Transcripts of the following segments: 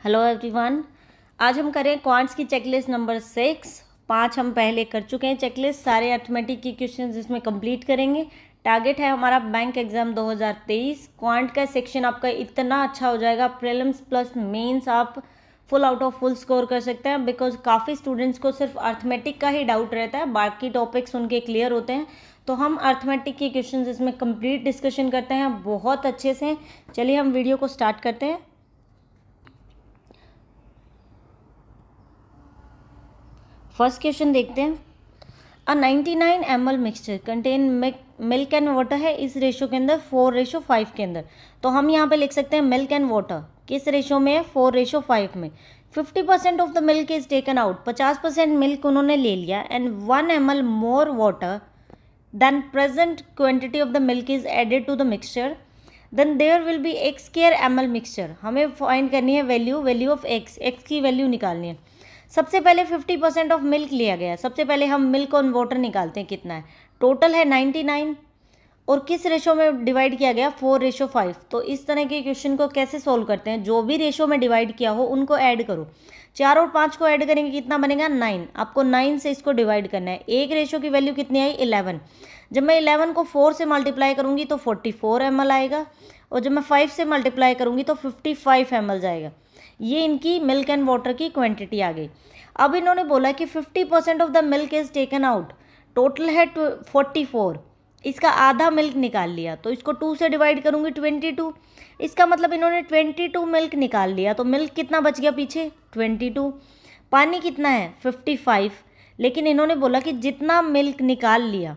Hello everyone. आज हम करें क्वांट्स की चेकलिस्ट नंबर 6। 5 हम पहले कर चुके हैं चेकलिस्ट, सारे अर्थमेटिक की क्वेश्चंस इसमें कंप्लीट करेंगे। टारगेट है हमारा बैंक एग्जाम 2023। क्वांट का सेक्शन आपका इतना अच्छा हो जाएगा, प्रीलिम्स प्लस मेंस आप full out of full score कर सकते हैं, बिकॉज काफ़ी स्टूडेंट्स को सिर्फ अर्थमेटिक का ही डाउट रहता है, बाकी टॉपिक्स उनके क्लियर होते हैं। तो हम अर्थमेटिक की क्वेश्चंस इसमें कंप्लीट डिस्कशन करते हैं बहुत अच्छे से। चलिए हम वीडियो को स्टार्ट करते हैं। फर्स्ट क्वेश्चन देखते हैं। अ 99 ml mixture contain milk and water है इस रेशो के अंदर 4:5 के अंदर। तो हम यहाँ पे लिख सकते हैं मिल्क एंड वाटर किस रेशो में है, 4:5 में। 50% of the milk is taken out, 50% milk उन्होंने ले लिया, and 1 ml more water than present quantity of the milk is added to the mixture, then there will be x square ml mixture. हमें find करनी है value of x की value निकालनी है। सबसे पहले 50% ऑफ मिल्क लिया गया। सबसे पहले हम मिल्क और वाटर निकालते हैं, कितना है। टोटल है 99 और किस रेशो में डिवाइड किया गया, 4:5। तो इस तरह के क्वेश्चन को कैसे सोल्व करते हैं, जो भी रेशो में डिवाइड किया हो उनको ऐड करो। 4 और 5 को ऐड करेंगे कितना बनेगा, 9। आपको 9 से इसको डिवाइड करना है। एक रेशो की वैल्यू कितनी आई, 11। जब मैं 11 को 4 से मल्टीप्लाई करूंगी तो 44 ml आएगा, और जब मैं 5 से मल्टीप्लाई करूंगी तो 55 ml जाएगा। ये इनकी मिल्क एंड वाटर की क्वांटिटी आ गई। अब इन्होंने बोला कि 50% of the milk is taken out, total है 44, इसका आधा मिल्क निकाल लिया, तो इसको 2 से डिवाइड करूंगी 22। इसका मतलब इन्होंने 22 मिल्क निकाल लिया, तो मिल्क कितना बच गया पीछे, 22। पानी कितना है, 55। लेकिन इन्होंने बोला कि जितना मिल्क निकाल लिया,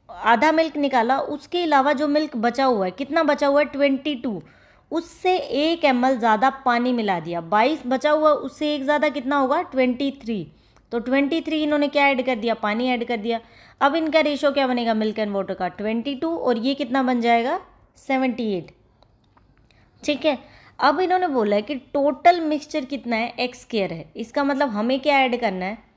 आधा मिल्क निकाला, उसके अलावा जो मिल्क बचा हुआ है, कितना बचा हुआ है, 22, उससे 1 ml ज़्यादा पानी मिला दिया। 22 बचा हुआ, उससे एक ज़्यादा कितना होगा, 23। तो 23 इन्होंने क्या ऐड कर दिया, पानी ऐड कर दिया। अब इनका रेशो क्या बनेगा मिल्क एंड वाटर का, 22, और ये कितना बन जाएगा, 78। ठीक है। अब इन्होंने बोला है कि टोटल मिक्सचर कितना है, x स्क्वायर है। इसका मतलब हमें क्या ऐड करना है,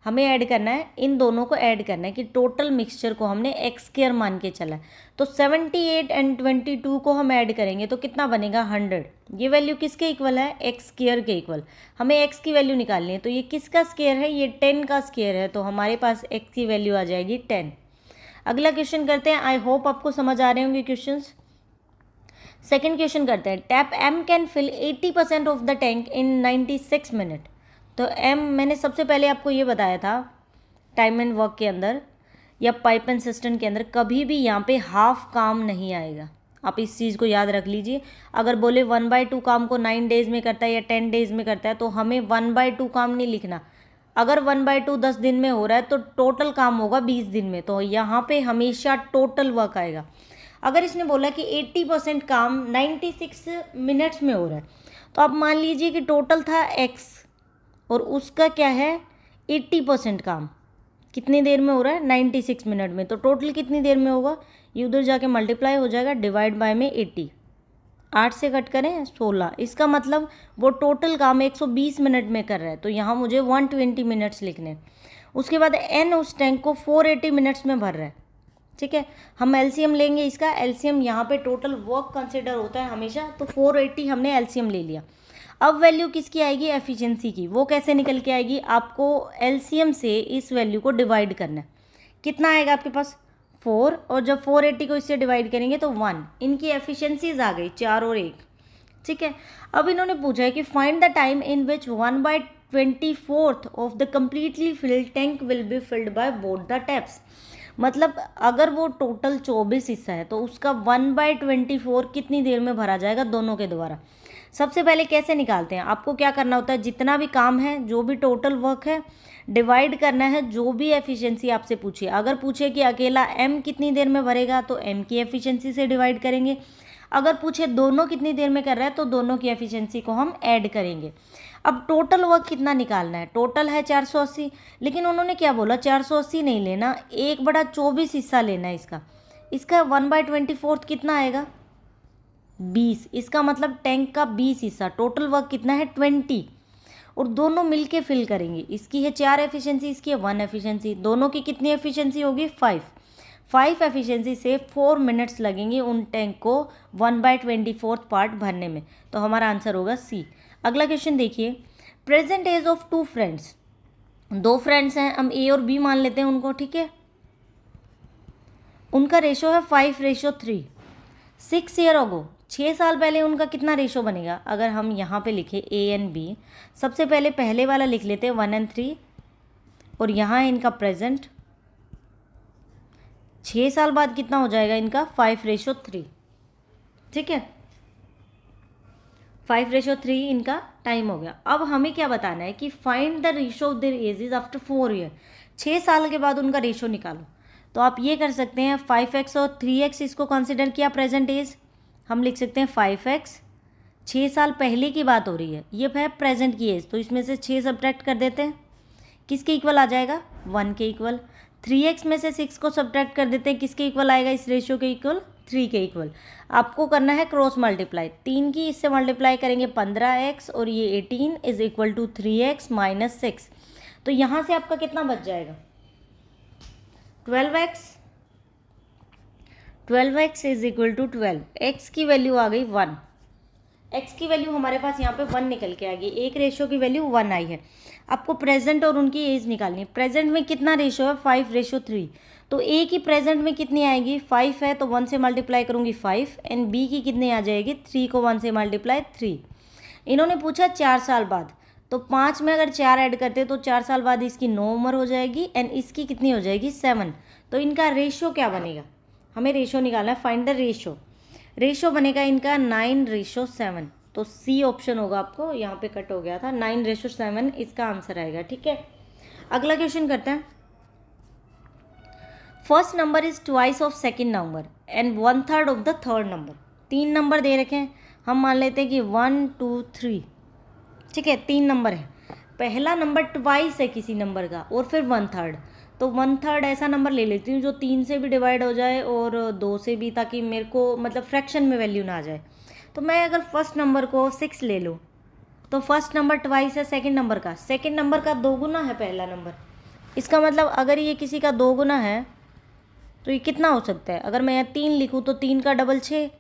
हमें ऐड करना है, इन दोनों को ऐड करना है कि टोटल मिक्सचर को हमने x स्क्वायर मान के चला है। तो 78 एंड 22 को हम ऐड करेंगे तो कितना बनेगा, 100। ये वैल्यू किसके इक्वल है, x स्क्वायर के इक्वल। हमें x की वैल्यू निकालनी है, तो ये किसका स्क्वायर है, ये 10 का स्क्वायर है, तो हमारे पास x की वैल्यू आ जाएगी 10। अगला क्वेश्चन करते हैं। आई होप आपको समझ आ रहे होंगे क्वेश्चन। सेकेंड क्वेश्चन करते हैं। Tap m can fill 80% of the tank in 96 minute. तो m मैंने सबसे पहले आपको ये बताया था टाइम एंड वर्क के अंदर या पाइप एंड सिस्टम के अंदर, कभी भी यहाँ पे हाफ काम नहीं आएगा। आप इस चीज़ को याद रख लीजिए। अगर बोले 1/2 काम को 9 डेज में करता है या 10 डेज में करता है, तो हमें 1/2 काम नहीं लिखना। अगर 1/2 10 दिन में हो रहा है तो टोटल काम होगा 20 दिन में, तो यहाँ पे हमेशा टोटल वर्क आएगा। अगर इसने बोला कि 80% काम 96 मिनट्स में हो रहा है, तो आप मान लीजिए कि टोटल था x और उसका क्या है, 80% काम कितनी देर में हो रहा है, 96 मिनट में। तो टोटल कितनी देर में होगा, ये उधर जाके मल्टीप्लाई हो जाएगा, डिवाइड बाय में 80। 8 से कट करें 16, इसका मतलब वो टोटल काम 120 मिनट में कर रहा है, तो यहाँ मुझे 120 मिनट्स लिखने हैं। उसके बाद n उस टैंक को 480 मिनट्स में भर रहा है। ठीक है, हम एलसीएम लेंगे इसका। एलसीएम यहाँ पे टोटल वर्क कंसिडर होता है हमेशा, तो 480 हमने एलसीएम ले लिया। अब वैल्यू किसकी आएगी, एफिशिएंसी की। वो कैसे निकल के आएगी, आपको एलसीएम से इस वैल्यू को डिवाइड करना है। कितना आएगा आपके पास, 4, और जब 480 को इससे डिवाइड करेंगे तो 1। इनकी एफिशिएंसीज आ गई 4 और 1। ठीक है। अब इन्होंने पूछा है कि find the time in which 1/24 of the completely field tank will be filled by both the taps. मतलब अगर वो टोटल 24 हिस्सा है तो उसका 1/24 कितनी देर में भरा जाएगा, दोनों के द्वारा। सबसे पहले कैसे निकालते हैं, आपको क्या करना होता है, जितना भी काम है, जो भी टोटल वर्क है, डिवाइड करना है जो भी एफिशिएंसी आपसे पूछे। अगर पूछे कि अकेला m कितनी देर में भरेगा तो m की एफिशिएंसी से डिवाइड करेंगे। अगर पूछे दोनों कितनी देर में कर रहा है तो दोनों की एफिशिएंसी को हम ऐड करेंगे। अब टोटल वर्क कितना निकालना है, टोटल है 480, लेकिन उन्होंने क्या बोला, 480 नहीं लेना, 1/24 हिस्सा लेना है इसका। इसका 1/24 कितना आएगा, 20। इसका मतलब टैंक का 20 हिस्सा। टोटल वर्क कितना है, 20, और दोनों मिलके फिल करेंगे। इसकी है 4 एफिशिएंसी, इसकी है 1 एफिशिएंसी। दोनों की कितनी एफिशिएंसी होगी, 5 एफिशिएंसी से 4 मिनट्स लगेंगे उन टैंक को 1/24 पार्ट भरने में। तो हमारा आंसर होगा सी। अगला क्वेश्चन देखिए, present age of two friends, दो फ्रेंड्स हैं, हम ए और बी मान लेते हैं उनको, ठीक है। उनका रेशो है 5:3। 6 ईयर अगो, 6 साल पहले उनका कितना रेशो बनेगा? अगर हम यहाँ पे लिखे ए एंड बी, सबसे पहले पहले वाला लिख लेते हैं 1 और 3, और यहाँ है इनका प्रेजेंट। 6 साल बाद कितना हो जाएगा इनका? 5:3, ठीक है। 5:3 इनका टाइम हो गया। अब हमें क्या बताना है कि find the ratio of their edges after 4 year. 6 साल के बाद उनका रेशो निकालो। तो आप ये कर सकते हैं, 5x और 3x इसको कंसिडर किया प्रेजेंट एज, हम लिख सकते हैं 5x। 6 साल पहले की बात हो रही है, ये है प्रेजेंट की एज, तो इसमें से 6 सब्ट्रैक्ट कर देते हैं, किसके इक्वल आ जाएगा? 1 के इक्वल। 3x में से 6 को सब्ट्रैक्ट कर देते हैं, किसके इक्वल आएगा? इस रेशियो के इक्वल, 3 के इक्वल। आपको करना है क्रॉस मल्टीप्लाई, 3 की इससे मल्टीप्लाई करेंगे 15x, और ये 18 is equal to 3x minus 6। तो यहाँ से आपका कितना बच जाएगा? 12x। 12x is equal to 12। x की वैल्यू आ गई 1। x की वैल्यू हमारे पास यहाँ पे 1 निकल के आ गई, एक रेशो की वैल्यू 1 आई है। आपको प्रेजेंट और उनकी एज निकालनी है। प्रेजेंट में कितना रेशो है? 5:3। तो ए की प्रेजेंट में कितनी आएगी? 5 है, तो 1 से मल्टीप्लाई करूँगी 5, एंड बी की कितनी आ जाएगी? 3 को 1 से मल्टीप्लाई 3। इन्होंने पूछा 4 साल बाद, तो 5 में अगर 4 ऐड करते तो 4 साल बाद इसकी 9 उम्र हो जाएगी, एंड इसकी कितनी हो जाएगी? 7। तो इनका रेशो क्या बनेगा? हमें रेशो निकालना है, फाइंड द रेशो। रेशो बनेगा इनका 9:7। तो सी ऑप्शन होगा, आपको यहाँ पे कट हो गया था, 9:7 इसका आंसर आएगा, ठीक है। अगला क्वेश्चन करते हैं। First number is twice of second number and 1/3 of the third number. 3 number दे रखे हैं, हम मान लेते हैं कि 1 2 3, ठीक है। 3 नंबर है, पहला नंबर ट्वाइस है किसी नंबर का, और फिर 1/3। तो 1/3 ऐसा नंबर ले लेती हूँ जो 3 से भी डिवाइड हो जाए और 2 से भी, ताकि मेरे को मतलब फ्रैक्शन में वैल्यू ना आ जाए। तो मैं अगर फर्स्ट नंबर को 6 ले लूँ, तो फर्स्ट नंबर ट्वाइस है सेकंड नंबर का, सेकंड नंबर का 2 गुना है पहला नंबर। इसका मतलब अगर ये किसी का 2 गुना है तो ये कितना हो सकता है? अगर मैं यहाँ 3 लिखूँ तो 3 का डबल 6,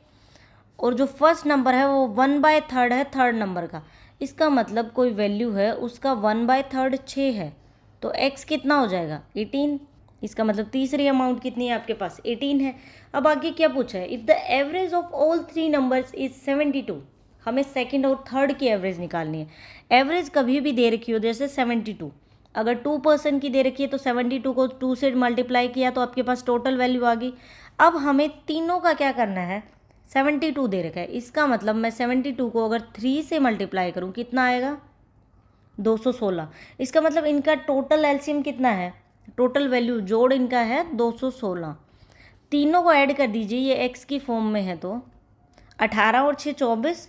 और जो फर्स्ट नंबर है वो 1/3 है थर्ड नंबर का। इसका मतलब कोई वैल्यू है उसका 1/3 6 है, तो x कितना हो जाएगा? 18। इसका मतलब तीसरी अमाउंट कितनी है आपके पास? 18 है। अब आगे क्या पूछा है? If the average of all 3 numbers is 72। हमें सेकंड और थर्ड की एवरेज निकालनी है। एवरेज कभी भी दे रखी हो, जैसे 72, अगर 2% की दे रखी है तो 72 को 2 से मल्टीप्लाई किया तो आपके पास टोटल वैल्यू आ गई। अब हमें तीनों का क्या करना है? 72 दे रखा है, इसका मतलब मैं 72 को अगर 3 से मल्टीप्लाई करूँ कितना आएगा? 216। इसका मतलब इनका टोटल एलसीएम कितना है? टोटल वैल्यू जोड़ इनका है 216। तीनों को ऐड कर दीजिए, ये एक्स की फॉर्म में है, तो 18 और 6 24,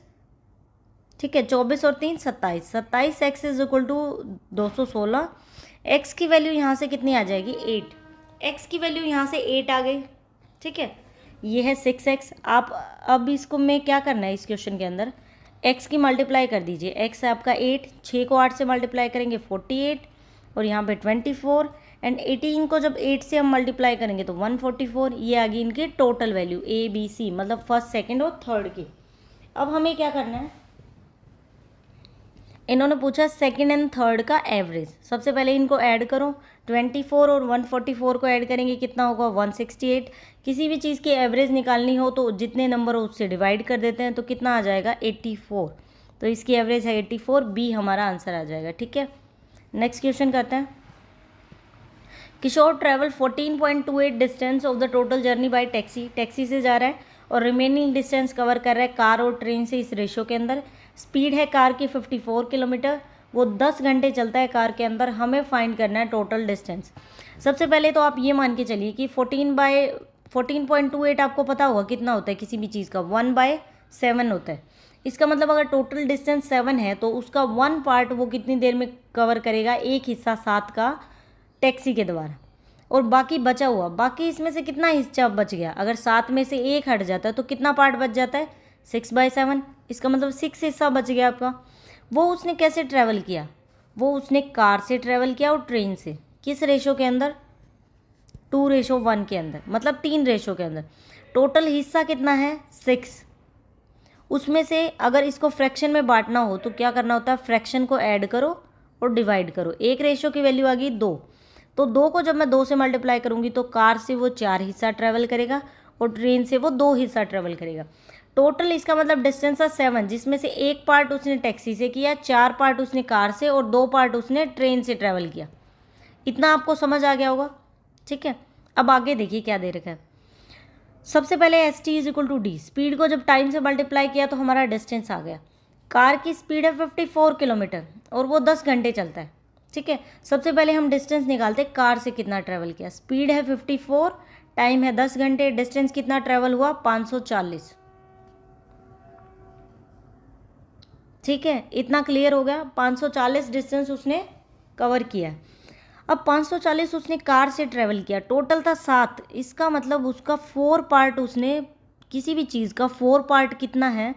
ठीक है। 24 और 3 27, 27 x is equal to 216। X की वैल्यू यहाँ से कितनी आ जाएगी? 8। एक्स की वैल्यू यहाँ से 8 आ गई, ठीक है। ये है 6x। आप अब इसको में क्या करना है, इस क्वेश्चन के अंदर x की मल्टीप्लाई कर दीजिए। x है आपका 8, 6 को 8 से मल्टीप्लाई करेंगे 48, और यहाँ पे 24, एंड 18 को जब 8 से हम मल्टीप्लाई करेंगे तो 144। ये आ गई इनकी टोटल वैल्यू ABC, मतलब फर्स्ट सेकंड और थर्ड की। अब हमें क्या करना है? इन्होंने पूछा सेकंड एंड थर्ड का एवरेज। सबसे पहले इनको ऐड करो, 24 और 144 को ऐड करेंगे कितना होगा? 168। किसी भी चीज़ की एवरेज निकालनी हो तो जितने नंबर हो उससे डिवाइड कर देते हैं, तो कितना आ जाएगा? 84। तो इसकी एवरेज है 84, बी हमारा आंसर आ जाएगा, ठीक है। नेक्स्ट क्वेश्चन करते हैं। Kishore travel 14.28 distance of the total journey by taxi. Taxi से जा रहा है और रिमेनिंग डिस्टेंस कवर कर रहा है कार और ट्रेन से इस रेशो के अंदर। स्पीड है कार की 54 किलोमीटर, वो 10 घंटे चलता है कार के अंदर। हमें फाइंड करना है टोटल डिस्टेंस। सबसे पहले तो आप ये मान के चलिए कि 14/14.28 आपको पता होगा कितना होता है किसी भी चीज़ का? 1/7 होता है। इसका मतलब अगर टोटल डिस्टेंस 7 है तो उसका 1 पार्ट वो कितनी देर में कवर करेगा? एक हिस्सा 7 का टैक्सी के द्वारा, और बाकी बचा हुआ, बाकी इसमें से कितना हिस्सा बच गया? अगर 7 में से 1 हट जाता है तो कितना पार्ट बच जाता है? 6/7। इसका मतलब 6 हिस्सा बच गया आपका। वो उसने कैसे ट्रैवल किया? वो उसने कार से ट्रैवल किया और ट्रेन से। किस रेशो के अंदर? 2:1 के अंदर, मतलब 3 रेशो के अंदर। टोटल हिस्सा कितना है? 6, उसमें से अगर इसको फ्रैक्शन में बांटना हो तो क्या करना होता है, फ्रैक्शन को ऐड करो और डिवाइड करो। एक रेशो की वैल्यू आ गई 2, तो 2 को जब मैं 2 से मल्टीप्लाई करूँगी तो कार से वो 4 हिस्सा ट्रैवल करेगा और ट्रेन से वो 2 हिस्सा ट्रैवल करेगा। टोटल इसका मतलब डिस्टेंस था 7, जिसमें से 1 पार्ट उसने टैक्सी से किया, 4 पार्ट उसने कार से और 2 पार्ट उसने ट्रेन से ट्रैवल किया। इतना आपको समझ आ गया होगा, ठीक है। अब आगे देखिए क्या दे रखा है। सबसे पहले S T is equal to D, speed को जब टाइम से मल्टीप्लाई किया तो हमारा डिस्टेंस आ गया। कार की स्पीड है 54 किलोमीटर और वो 10 घंटे चलता है, ठीक है। सबसे पहले हम डिस्टेंस निकालते हैं, कार से कितना ट्रैवल किया। स्पीड है 54, टाइम है 10 घंटे, डिस्टेंस कितना ट्रैवल हुआ 540, ठीक है। इतना क्लियर हो गया, 540 डिस्टेंस उसने कवर किया। अब 540 उसने कार से ट्रैवल किया, टोटल था 7, इसका मतलब उसका 4 पार्ट, उसने किसी भी चीज़ का 4 पार्ट कितना है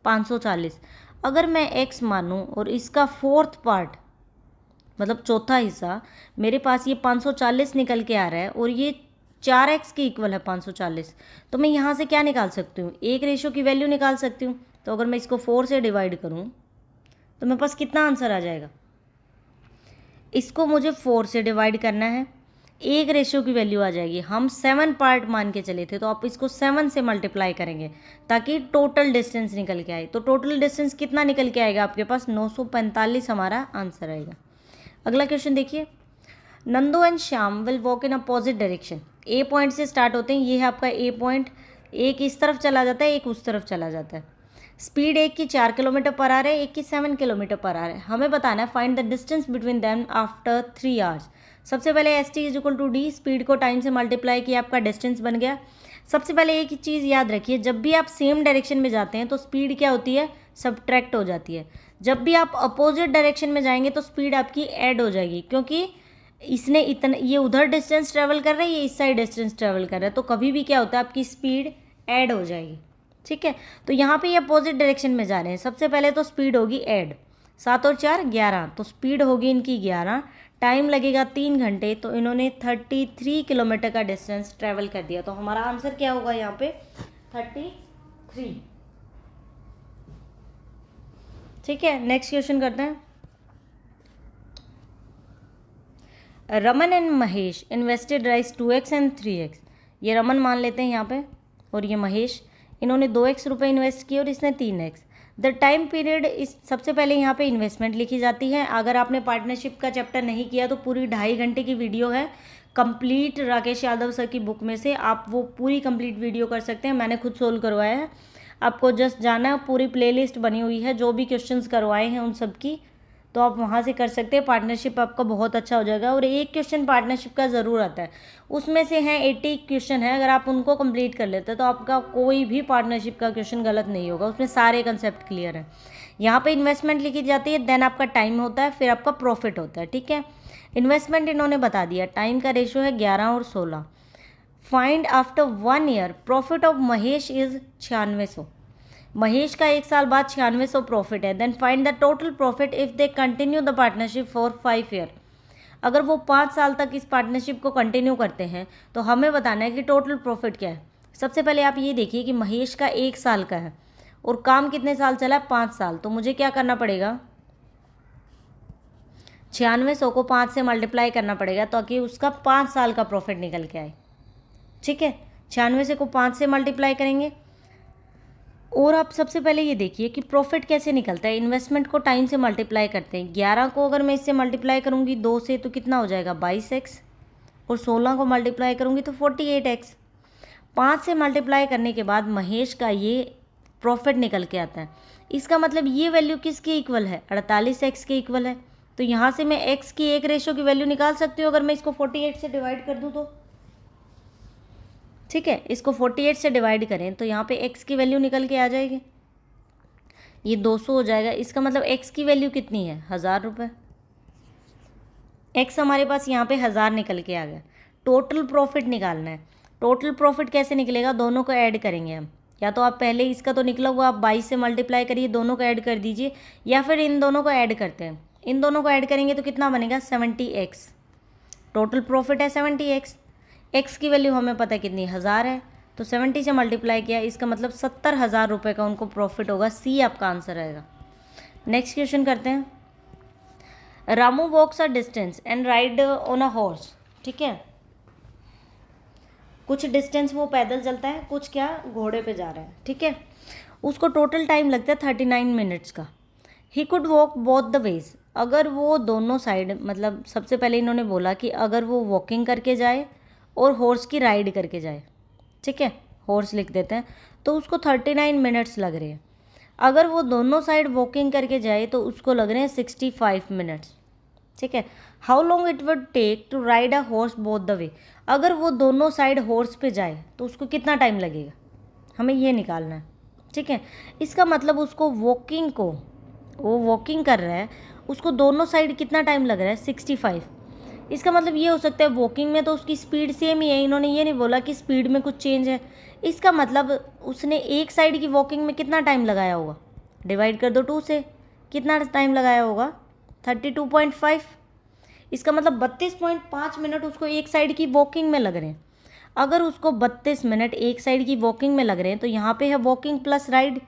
540। अगर मैं x मानूँ और इसका 4th पार्ट मतलब चौथा हिस्सा, मेरे पास ये 540 निकल के आ रहा है और ये 4x के इक्वल है 540, तो मैं यहाँ से क्या निकाल सकती हूँ, एक रेशो की वैल्यू निकाल सकती हूँ। तो अगर मैं इसको 4 से डिवाइड करूँ तो मेरे पास कितना आंसर आ जाएगा, इसको मुझे 4 से डिवाइड करना है, एक रेशियो की वैल्यू आ जाएगी। हम 7 पार्ट मान के चले थे तो आप इसको 7 से मल्टीप्लाई करेंगे ताकि टोटल डिस्टेंस निकल के आए। तो टोटल डिस्टेंस कितना निकल के आएगा आपके पास, 945 हमारा आंसर आएगा। अगला क्वेश्चन देखिए, Nandu and Shyam will walk in opposite direction. A point से स्टार्ट होते हैं, ये है आपका ए पॉइंट, एक इस तरफ चला जाता है, एक उस तरफ चला जाता है। स्पीड एक की 4 किलोमीटर पर आवर है, एक की 7 किलोमीटर पर आवर है। हमें बताना है find the distance between them after 3 hours. सबसे पहले S T is equal to D, speed को टाइम से मल्टीप्लाई किया, आपका डिस्टेंस बन गया। सबसे पहले एक ही चीज़ याद रखिए, जब भी आप सेम डायरेक्शन में जाते हैं तो स्पीड क्या होती है, सब्ट्रैक्ट हो जाती है। जब भी आप अपोजिट डायरेक्शन में जाएंगे तो स्पीड आपकी ऐड हो जाएगी, क्योंकि इसने इतना, ये उधर डिस्टेंस ट्रैवल कर रहा है, ये इस साइड डिस्टेंस ट्रैवल कर रहा है, तो कभी भी क्या होता है आपकी स्पीड ऐड हो जाएगी, ठीक है। तो यहाँ पे ये अपोजिट डायरेक्शन में जा रहे हैं, सबसे पहले तो स्पीड होगी ऐड, 7 और 4 11, तो स्पीड होगी इनकी 11, टाइम लगेगा 3 घंटे, तो इन्होंने 33 किलोमीटर का डिस्टेंस ट्रैवल कर दिया। तो हमारा आंसर क्या होगा यहाँ पे 33, ठीक है। नेक्स्ट क्वेश्चन करते हैं। Raman and Mahesh invested rice 2x and 3x। ये रमन मान लेते हैं यहाँ पे और ये महेश, इन्होंने 2x रुपये इन्वेस्ट किए और इसने 3x। द टाइम पीरियड, इस सबसे पहले यहाँ पे इन्वेस्टमेंट लिखी जाती है। अगर आपने पार्टनरशिप का चैप्टर नहीं किया तो पूरी 2.5 घंटे की वीडियो है कंप्लीट, राकेश यादव सर की बुक में से आप वो पूरी कंप्लीट वीडियो कर सकते हैं, मैंने खुद सोल्व करवाया है। आपको जस्ट जाना है, पूरी प्लेलिस्ट बनी हुई है जो भी क्वेश्चंस करवाए हैं उन सब की, तो आप वहाँ से कर सकते हैं। पार्टनरशिप आपका बहुत अच्छा हो जाएगा और एक क्वेश्चन पार्टनरशिप का ज़रूर आता है, उसमें से हैं 80 क्वेश्चन है, अगर आप उनको कंप्लीट कर लेते हैं तो आपका कोई भी पार्टनरशिप का क्वेश्चन गलत नहीं होगा, उसमें सारे कंसेप्ट क्लियर हैं। यहाँ पे इन्वेस्टमेंट लिखी जाती है, देन आपका टाइम होता है, फिर आपका प्रॉफिट होता है, ठीक है। इन्वेस्टमेंट इन्होंने बता दिया, टाइम का रेशो है 11 और 16। Find after 1 year profit of Mahesh is 9600। Mahesh का 1 साल बाद 9600 प्रॉफिट है। Then find the total profit if they continue the partnership for 5 year. अगर वो 5 साल तक इस पार्टनरशिप को कंटिन्यू करते हैं तो हमें बताना है कि टोटल प्रॉफिट क्या है। सबसे पहले आप ये देखिए कि महेश का 1 साल का है और काम कितने साल चला, 5 साल, तो मुझे क्या करना पड़ेगा, 9600 को 5 से मल्टीप्लाई करना पड़ेगा ताकि उसका 5 साल का प्रॉफिट निकल के आए, ठीक है। 9600 को 5 से मल्टीप्लाई करेंगे। और आप सबसे पहले ये देखिए कि प्रॉफिट कैसे निकलता है, इन्वेस्टमेंट को टाइम से मल्टीप्लाई करते हैं। 11 को अगर मैं इससे मल्टीप्लाई करूँगी 2 से तो कितना हो जाएगा 22x, और 16 को मल्टीप्लाई करूँगी तो 48x। 5 से मल्टीप्लाई करने के बाद महेश का ये प्रॉफिट निकल के आता है, इसका मतलब ये वैल्यू किसके इक्वल है, 48x के इक्वल है। तो यहाँ से मैं x की एक रेशो की वैल्यू निकाल सकती हूँ अगर मैं इसको 48 से डिवाइड कर दूँ तो, ठीक है। इसको 48 से डिवाइड करें तो यहाँ पे x की वैल्यू निकल के आ जाएगी, ये 200 हो जाएगा। इसका मतलब x की वैल्यू कितनी है, 1000 रुपये। x हमारे पास यहाँ पे 1000 निकल के आ गया। टोटल प्रॉफिट निकालना है, टोटल प्रॉफिट कैसे निकलेगा, दोनों को ऐड करेंगे हम, या तो आप पहले इसका तो निकला हुआ आप 22 से मल्टीप्लाई करिए, दोनों को ऐड कर दीजिए, या फिर इन दोनों को ऐड करते हैं। इन दोनों को ऐड करेंगे तो कितना बनेगा 70x। टोटल प्रॉफिट है 70x, x की वैल्यू हमें पता है कितनी 1000 है, तो 70 से मल्टीप्लाई किया, इसका मतलब 70,000 रुपये का उनको प्रॉफिट होगा। सी आपका आंसर आएगा। नेक्स्ट क्वेश्चन करते हैं। Ramu walks a distance and ride on a horse. ठीक है, कुछ डिस्टेंस वो पैदल चलता है, कुछ क्या घोड़े पे जा रहा है। ठीक है, उसको टोटल टाइम लगता है 39 मिनट्स का। He could walk both the ways. अगर वो दोनों साइड, मतलब सबसे पहले इन्होंने बोला कि अगर वो वॉकिंग करके जाए और हॉर्स की राइड करके जाए, ठीक है, हॉर्स लिख देते हैं, तो उसको 39 मिनट्स लग रहे हैं। अगर वो दोनों साइड वॉकिंग करके जाए तो उसको लग रहे हैं 65 मिनट्स। ठीक है, how long it would take to ride a horse both the way. अगर वो दोनों साइड हॉर्स पे जाए तो उसको कितना टाइम लगेगा, हमें ये निकालना है। ठीक है, इसका मतलब उसको वॉकिंग को, वो वॉकिंग कर रहा है, उसको दोनों साइड कितना टाइम लग रहा है 65। इसका मतलब ये हो सकता है वॉकिंग में तो उसकी स्पीड सेम ही है, इन्होंने ये नहीं बोला कि स्पीड में कुछ चेंज है। इसका मतलब उसने एक साइड की वॉकिंग में कितना टाइम लगाया होगा, डिवाइड कर दो 2 से, कितना टाइम लगाया होगा 32.5। इसका मतलब 32.5 मिनट उसको एक साइड की वॉकिंग में लग रहे हैं। अगर उसको 32 मिनट एक साइड की वॉकिंग में लग रहे हैं तो यहाँ पे है वॉकिंग प्लस राइड।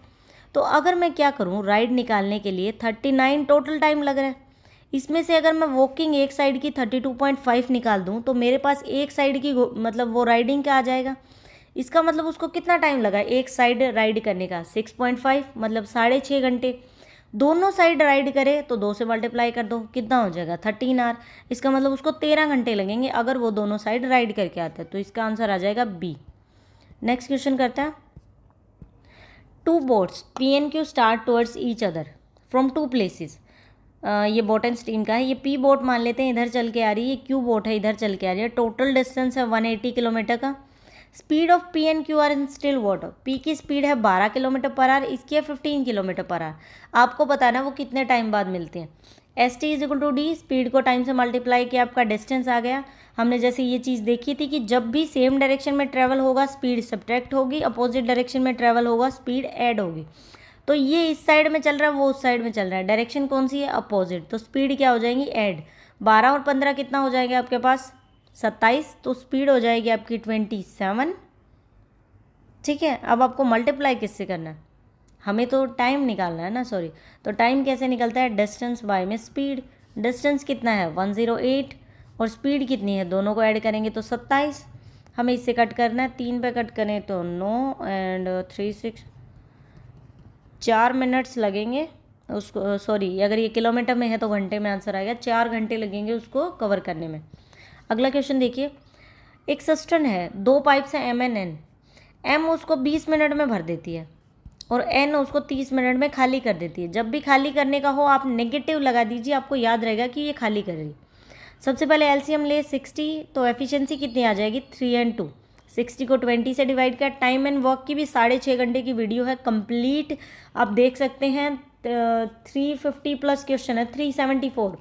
तो अगर मैं क्या करूँ, राइड निकालने के लिए 39 टोटल टाइम लग रहा है, इसमें से अगर मैं वॉकिंग एक साइड की 32.5 निकाल दूँ तो मेरे पास एक साइड की मतलब वो राइडिंग का आ जाएगा। इसका मतलब उसको कितना टाइम लगा एक साइड राइड करने का 6.5, मतलब 6.5 घंटे। दोनों साइड राइड करे तो 2 से मल्टीप्लाई कर दो, कितना हो जाएगा 13 आवर। इसका मतलब उसको 13 घंटे लगेंगे अगर वो दोनों साइड राइड करके आता है। तो इसका आंसर आ जाएगा बी। नेक्स्ट क्वेश्चन करते हैं। Two boats P and Q start towards each other from two places. ये बोट एंड स्ट्रीम का है। ये पी बोट मान लेते हैं इधर चल के आ रही है, ये क्यू बोट है इधर चल के आ रही है। टोटल डिस्टेंस है 180 किलोमीटर का। Speed of P and Q are in still water. P की स्पीड है 12 किलोमीटर पर आवर, इसकी है 15 किलोमीटर पर आवर। आपको बताना है वो कितने टाइम बाद मिलते हैं। S T is equal to D, speed को टाइम से मल्टीप्लाई किया, आपका डिस्टेंस आ गया। हमने जैसे ये चीज़ देखी थी कि जब भी सेम डायरेक्शन में ट्रैवल होगा स्पीड सब्ट्रैक्ट होगी, अपोजिट डायरेक्शन में ट्रैवल होगा स्पीड ऐड होगी। तो ये इस साइड में चल रहा है, वो उस साइड में चल रहा है, डायरेक्शन कौन सी है अपोजिट, तो स्पीड क्या हो जाएंगी ऐड। 12 और 15 कितना हो जाएगा आपके पास 27, तो स्पीड हो जाएगी आपकी 27। ठीक है, अब आपको मल्टीप्लाई किससे करना है, हमें तो टाइम निकालना है ना, सॉरी। तो टाइम कैसे निकलता है, डिस्टेंस बाय में स्पीड। डिस्टेंस कितना है 108 और स्पीड कितनी है, दोनों को ऐड करेंगे तो 27। हमें इससे कट करना है, 3 पे कट करें तो 9 एंड 3 6, 4 मिनट्स लगेंगे उसको, सॉरी अगर ये किलोमीटर में है तो घंटे में आंसर आएगा, 4 घंटे लगेंगे उसको कवर करने में। अगला क्वेश्चन देखिए। एक सिस्टम है, 2 पाइप्स हैं एम एन एन। एम उसको 20 मिनट में भर देती है और एन उसको 30 मिनट में खाली कर देती है। जब भी खाली करने का हो आप नेगेटिव लगा दीजिए, आपको याद रहेगा कि ये खाली कर रही। सबसे पहले एलसीएम ले 60, तो एफिशिएंसी कितनी आ जाएगी 3 एंड 2। 60 को 20 से डिवाइड कर। टाइम एंड वर्क की भी 6.5 घंटे की वीडियो है कंप्लीट, आप देख सकते हैं। 350 प्लस क्वेश्चन है, 374,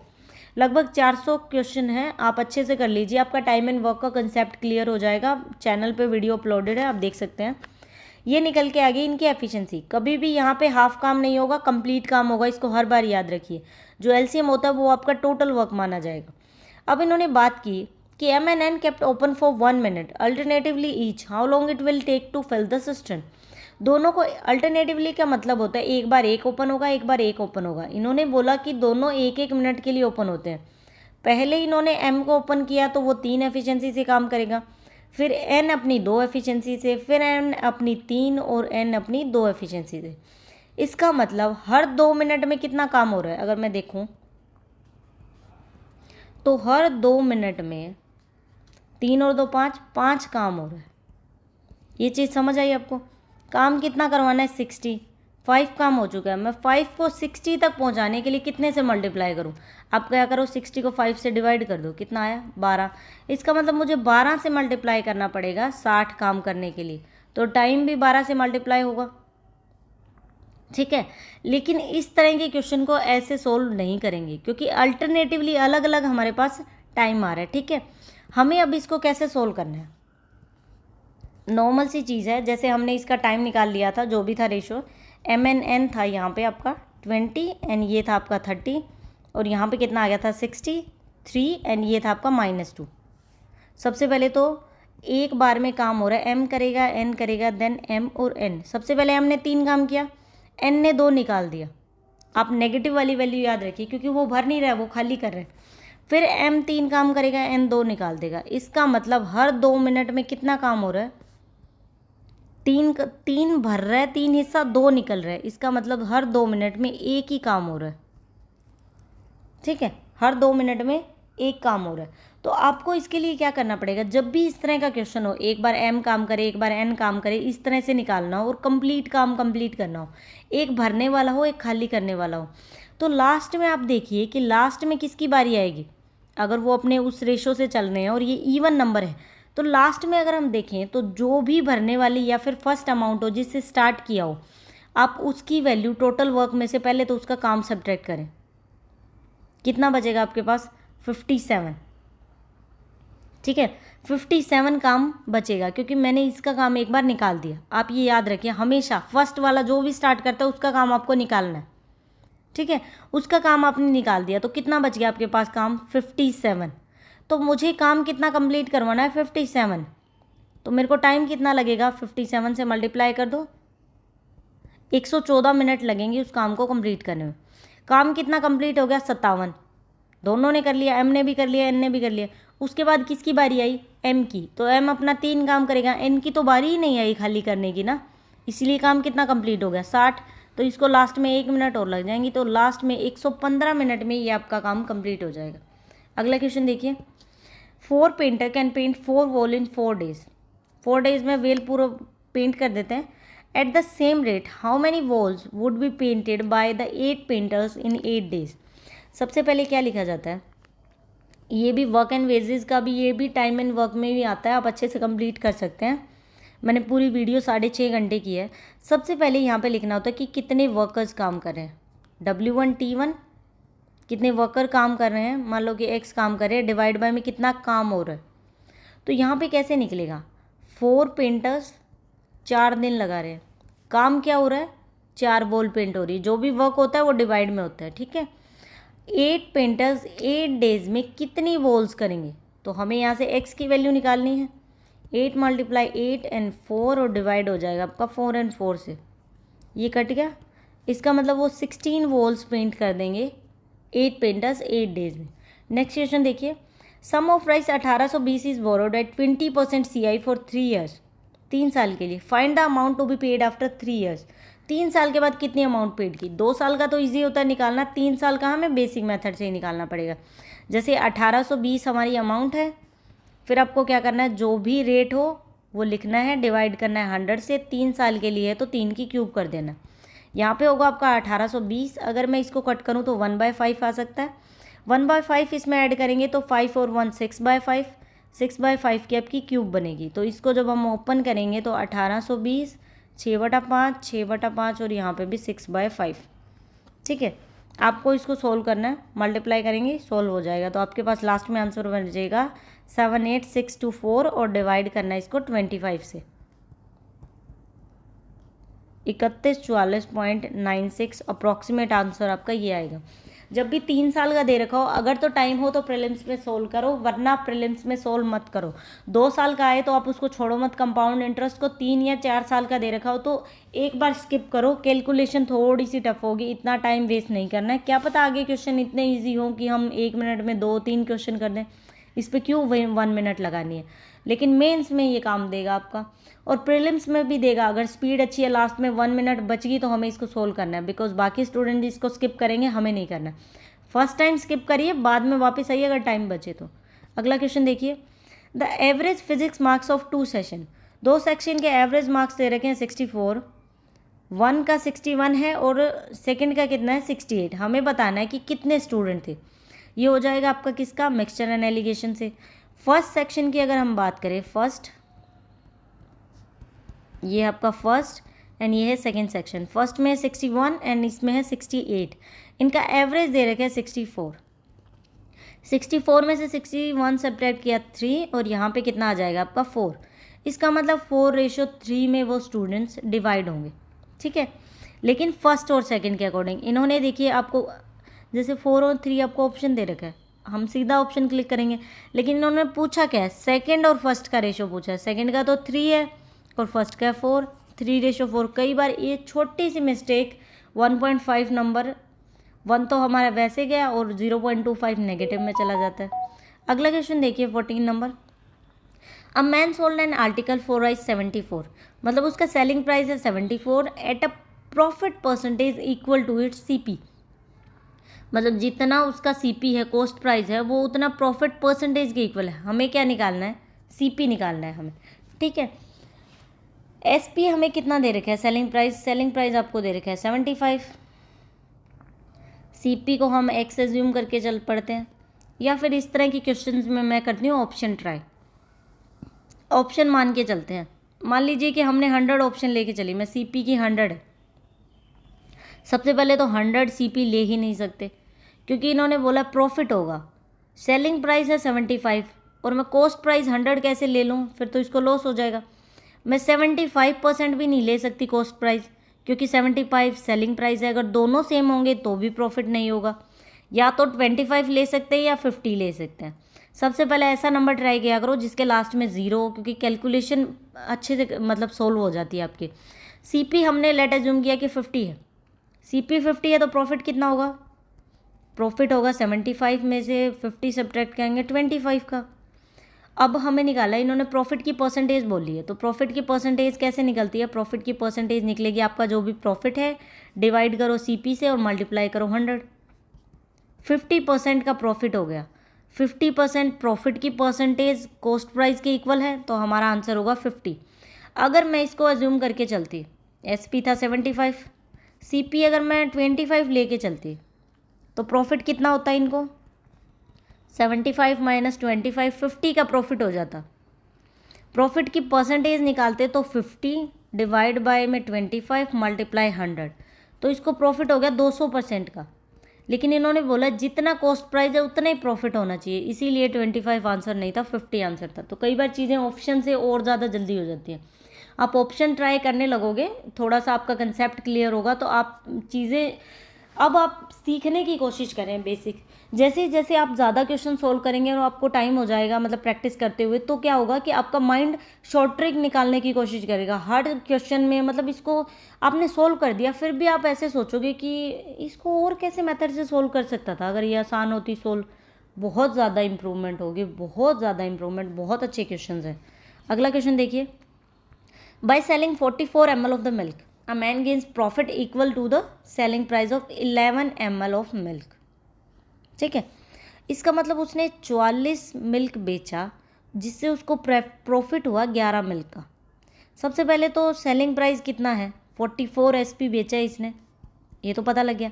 लगभग 400 क्वेश्चन है, आप अच्छे से कर लीजिए, आपका टाइम एंड वर्क का कंसेप्ट क्लियर हो जाएगा। चैनल पे वीडियो अपलोडेड है, आप देख सकते हैं। ये निकल के आ गई इनकी एफिशिएंसी। कभी भी यहाँ पे हाफ काम नहीं होगा, कंप्लीट काम होगा, इसको हर बार याद रखिए। जो एलसीएम होता है वो आपका टोटल वर्क माना जाएगा। अब इन्होंने बात की कि M N N kept open for 1 minute alternatively each, how long it will take to fill the system. दोनों को अल्टरनेटिवली क्या मतलब होता है, एक बार एक ओपन होगा एक बार एक ओपन होगा। इन्होंने बोला कि दोनों 1-1 मिनट के लिए ओपन होते हैं। पहले इन्होंने एम को ओपन किया तो वो 3 एफिशिएंसी से काम करेगा, फिर एन अपनी 2 एफिशिएंसी से, फिर एन अपनी 3 और एन अपनी 2 एफिशिएंसी से। इसका मतलब हर 2 मिनट में कितना काम हो रहा है, अगर मैं देखूं तो हर 2 मिनट में 3 और 2 5, 5 काम हो रहा है। ये चीज़ समझ आई आपको। काम कितना करवाना है 60, 5 काम हो चुका है। मैं 5 को 60 तक पहुंचाने के लिए कितने से मल्टीप्लाई करूं, आप क्या करो 60 को 5 से डिवाइड कर दो, कितना आया 12। इसका मतलब मुझे 12 से मल्टीप्लाई करना पड़ेगा 60 काम करने के लिए, तो टाइम भी 12 से मल्टीप्लाई होगा। ठीक है, लेकिन इस तरह के क्वेश्चन को ऐसे सोल्व नहीं करेंगे क्योंकि अल्टरनेटिवली अलग अलग हमारे पास टाइम आ रहा है। ठीक है, हमें अब इसको कैसे सोल्व करना है, नॉर्मल सी चीज़ है। जैसे हमने इसका टाइम निकाल लिया था, जो भी था रेशो, एम एन एन था यहाँ पे आपका 20 एंड ये था आपका 30, और यहाँ पे कितना आ गया था 63 एंड ये था आपका -2। सबसे पहले तो एक बार में काम हो रहा है, m करेगा, n करेगा, देन m और n। सबसे पहले m ने 3 काम किया, n ने 2 निकाल दिया। आप नेगेटिव वाली वैल्यू याद रखिए क्योंकि वो भर नहीं रहा है, वो खाली कर रहे हैं। फिर m 3 काम करेगा, n 2 निकाल देगा। इसका मतलब हर 2 मिनट में कितना काम हो रहा है? 3 भर रहा है, 3 हिस्सा 2 निकल रहा है। इसका मतलब हर 2 मिनट में एक ही काम हो रहा है। ठीक है, हर 2 मिनट में एक काम हो रहा है। तो आपको इसके लिए क्या करना पड़ेगा, जब भी इस तरह का क्वेश्चन हो, एक बार m काम करे, एक बार n काम करे, इस तरह से निकालना हो और कंप्लीट काम कंप्लीट करना हो। एक भरने वाला हो, एक खाली करने वाला हो। तो लास्ट में आप देखिए कि लास्ट में किसकी बारी आएगी। अगर वो अपने उस रेशो से चल रहे हैं और ये इवन नंबर है, तो लास्ट में अगर हम देखें तो जो भी भरने वाली या फिर फर्स्ट अमाउंट हो जिससे स्टार्ट किया हो, आप उसकी वैल्यू टोटल वर्क में से पहले तो उसका काम सब्ट्रैक्ट करें। कितना बचेगा आपके पास? 57। ठीक है, 57 काम बचेगा क्योंकि मैंने इसका काम एक बार निकाल दिया। आप ये याद रखिए, हमेशा फर्स्ट वाला जो भी स्टार्ट करता है उसका काम आपको निकालना है। ठीक है, उसका काम आपने निकाल दिया तो कितना बच गया आपके पास काम? 57। तो मुझे काम कितना कंप्लीट करवाना है? 57। तो मेरे को टाइम कितना लगेगा? 57 से मल्टीप्लाई कर दो, 114 मिनट लगेंगे उस काम को कंप्लीट करने में। काम कितना कंप्लीट हो गया? 57। दोनों ने कर लिया, m ने भी कर लिया, n ने भी कर लिया। उसके बाद किसकी बारी आई? m की। तो m अपना 3 काम करेगा, n की तो बारी ही नहीं आई खाली करने की ना, इसलिए काम कितना कंप्लीट हो गया? 60। तो इसको लास्ट में 1 मिनट और लग जाएंगी, तो लास्ट में 115 मिनट में ये आपका काम कंप्लीट हो जाएगा। अगला क्वेश्चन देखिए, 4 painter can paint 4 wall in 4 days. 4 days में वेल पूरा पेंट कर देते हैं। At the same rate how many walls would be painted by the 8 painters in 8 days. सबसे पहले क्या लिखा जाता है, ये भी वर्क एंड वेजेस का भी, ये भी टाइम एंड वर्क में भी आता है, आप अच्छे से कंप्लीट कर सकते हैं। मैंने पूरी वीडियो 6.5 घंटे की है। सबसे पहले यहाँ पे लिखना होता है कि कितने वर्कर्स काम कर रहे हैं। W1 T1 कितने वर्कर काम कर रहे हैं, मान लो कि x काम कर रहे हैं, डिवाइड बाय में कितना काम हो रहा है। तो यहाँ पे कैसे निकलेगा? 4 पेंटर्स 4 दिन लगा रहे हैं, काम क्या हो रहा है? 4 वॉल पेंट हो रही है। जो भी वर्क होता है वो डिवाइड में होता है। ठीक है, 8 पेंटर्स 8 डेज में कितनी वॉल्स करेंगे? तो हमें यहाँ से x की वैल्यू निकालनी है। 8 × 8 एंड 4 और डिवाइड हो जाएगा आपका 4 और 4 से, ये कट गया। इसका मतलब वो 16 वॉल्स पेंट कर देंगे 8 पेंटर्स 8 डेज में। नेक्स्ट क्वेश्चन देखिए, sum of price 1820 is borrowed at 20% CI for 3 years. 3 साल के लिए। Find the amount to be paid after 3 years. 3 साल के बाद कितनी अमाउंट पेड की? 2 साल का तो ईजी होता है निकालना, 3 साल का हमें बेसिक मेथड से ही निकालना पड़ेगा। जैसे 1820 हमारी अमाउंट है, फिर आपको क्या करना है, जो भी रेट हो वो लिखना है, डिवाइड करना है 100 से। 3 साल के लिए है तो 3 की क्यूब कर देना। यहाँ पे होगा आपका 1820। अगर मैं इसको कट करूँ तो 1/5 आ सकता है। 1/5 इसमें ऐड करेंगे तो 5 और 1 6/5, 6/5 की आपकी क्यूब बनेगी। तो इसको जब हम ओपन करेंगे तो 1820 6/5 6/5 और यहाँ पे भी 6/5। ठीक है, आपको इसको सोल्व करना है, मल्टीप्लाई करेंगे सोल्व हो जाएगा। तो आपके पास लास्ट में आंसर बन जाएगा 78624 और डिवाइड करना है इसको 25 से। 3144.96 अप्रॉक्सीमेट आंसर आपका ये आएगा। जब भी 3 साल का दे रखा हो, अगर तो टाइम हो तो प्रीलिम्स में सोल्व करो, वरना प्रीलिम्स में सोल्व मत करो। 2 साल का आए तो आप उसको छोड़ो मत। कंपाउंड इंटरेस्ट को 3 या 4 साल का दे रखा हो तो एक बार स्किप करो, कैलकुलेशन थोड़ी सी टफ होगी, इतना टाइम वेस्ट नहीं करना है। क्या पता आगे क्वेश्चन इतने ईजी हो कि हम 1 मिनट में 2-3 क्वेश्चन कर दें, इस पर क्यों 1 मिनट लगानी है। लेकिन मेंस में ये काम देगा आपका, और प्रीलिम्स में भी देगा। अगर स्पीड अच्छी है, लास्ट में 1 मिनट बच गई तो हमें इसको सोल्व करना है, बिकॉज बाकी स्टूडेंट इसको स्किप करेंगे, हमें नहीं करना। फर्स्ट टाइम स्किप करिए, बाद में वापस आइए अगर टाइम बचे तो। अगला क्वेश्चन देखिए, the average physics marks of 2 session. 2 section के एवरेज मार्क्स दे रखे हैं 64, 1 का 61 है और सेकंड का कितना है 68। हमें बताना है कि कितने स्टूडेंट थे। ये हो जाएगा आपका किसका? मिक्सचर एंड एलिगेशन से। फर्स्ट सेक्शन की अगर हम बात करें, फर्स्ट, ये आपका फर्स्ट एंड ये है सेकंड सेक्शन। फर्स्ट में है 61 एंड इसमें है 68। इनका एवरेज दे रखा है 64। 64 में से 61 सब्ट्रैक्ट किया 3 और यहाँ पे कितना आ जाएगा आपका 4। इसका मतलब 4:3 में वो स्टूडेंट्स डिवाइड होंगे। ठीक है, लेकिन फर्स्ट और सेकंड के अकॉर्डिंग इन्होंने देखिए आपको जैसे 4 और 3 आपको ऑप्शन दे रखा है, हम सीधा ऑप्शन क्लिक करेंगे। लेकिन इन्होंने पूछा क्या है, सेकंड और फर्स्ट का रेशो पूछा है। सेकंड का तो 3 है और फर्स्ट का 4, 3:4। कई बार ये छोटी सी मिस्टेक 1.5 नंबर 1 तो हमारा वैसे गया और 0.25 नेगेटिव में चला जाता है। अगला क्वेश्चन देखिए 14 number. A man sold an article for price 74, मतलब उसका सेलिंग प्राइस है 74 at a profit percentage equal to its CP, मतलब जितना उसका सीपी है, कॉस्ट प्राइस है, वो उतना प्रॉफिट परसेंटेज के इक्वल है। हमें क्या निकालना है, सीपी निकालना है हमें, ठीक है। एसपी हमें कितना दे रखा है, सेलिंग प्राइस आपको दे रखा है 75। सीपी को हम एक्स एज्यूम करके चल पड़ते हैं, या फिर इस तरह की क्वेश्चंस में मैं करती हूँ ऑप्शन ट्राई, ऑप्शन मान के चलते हैं। मान लीजिए कि हमने 100 ऑप्शन लेके चली, मैं सीपी की 100 है, सबसे पहले तो 100 सीपी ले ही नहीं सकते, क्योंकि इन्होंने बोला प्रॉफिट होगा, सेलिंग प्राइस है 75 और मैं कॉस्ट प्राइस 100 कैसे ले लूँ, फिर तो इसको लॉस हो जाएगा। मैं 75% भी नहीं ले सकती कॉस्ट प्राइस, क्योंकि 75 सेलिंग प्राइस है, अगर दोनों सेम होंगे तो भी प्रॉफिट नहीं होगा। या तो 25 ले सकते हैं या 50 ले सकते हैं। सबसे पहले ऐसा नंबर ट्राई किया करो जिसके लास्ट में 0 हो, क्योंकि कैलकुलेशन अच्छे से मतलब सोल्व हो जाती है आपकी। सीपी हमने लेट एज्यूम किया कि 50 है, सीपी 50 है तो प्रॉफिट कितना होगा, प्रॉफिट होगा 75 में से 50 सब्ट्रैक्ट करेंगे 25 का। अब हमें निकाला, इन्होंने प्रॉफिट की परसेंटेज बोली है, तो प्रॉफिट की परसेंटेज कैसे निकलती है, प्रॉफिट की परसेंटेज निकलेगी आपका जो भी प्रॉफिट है डिवाइड करो सीपी से और मल्टीप्लाई करो 100। 50% का प्रॉफिट हो गया, 50% प्रॉफिट की परसेंटेज कॉस्ट प्राइस के इक्वल है, तो हमारा आंसर होगा 50। अगर मैं इसको एज्यूम करके चलती, एसपी था 75, सीपी अगर मैं 25 लेके चलती तो प्रॉफिट कितना होता है इनको, 75 माइनस 25, 50 का प्रॉफिट हो जाता। प्रॉफिट की परसेंटेज निकालते तो 50 डिवाइड बाय में 25 मल्टीप्लाई 100, तो इसको प्रॉफिट हो गया 200% का। लेकिन इन्होंने बोला जितना कॉस्ट प्राइस है उतना ही प्रॉफिट होना चाहिए, इसीलिए 25 आंसर नहीं था, 50 आंसर था। तो कई बार चीज़ें ऑप्शन से और ज़्यादा जल्दी हो जाती हैं। आप ऑप्शन ट्राई करने लगोगे, थोड़ा सा आपका कंसेप्ट क्लियर होगा, तो आप चीज़ें अब आप सीखने की कोशिश करें बेसिक। जैसे जैसे आप ज़्यादा क्वेश्चन सोल्व करेंगे और आपको टाइम हो जाएगा मतलब प्रैक्टिस करते हुए, तो क्या होगा कि आपका माइंड शॉर्ट ट्रिक निकालने की कोशिश करेगा हर क्वेश्चन में। मतलब इसको आपने सोल्व कर दिया, फिर भी आप ऐसे सोचोगे कि इसको और कैसे मेथड से सोल्व कर सकता था अगर ये आसान होती सोल्व। बहुत ज़्यादा इंप्रूवमेंट होगी, बहुत ज़्यादा इंप्रूवमेंट, बहुत अच्छे क्वेश्चन हैं। अगला क्वेश्चन देखिए, by selling 44 ml of the milk a man gains profit equal to the selling price of 11 ml of milk. ठीक है, इसका मतलब उसने 44 मिल्क बेचा जिससे उसको प्रॉफिट हुआ 11 मिल्क का। सबसे पहले तो सेलिंग प्राइस कितना है, 44 एसपी बेचा है इसने, ये तो पता लग गया।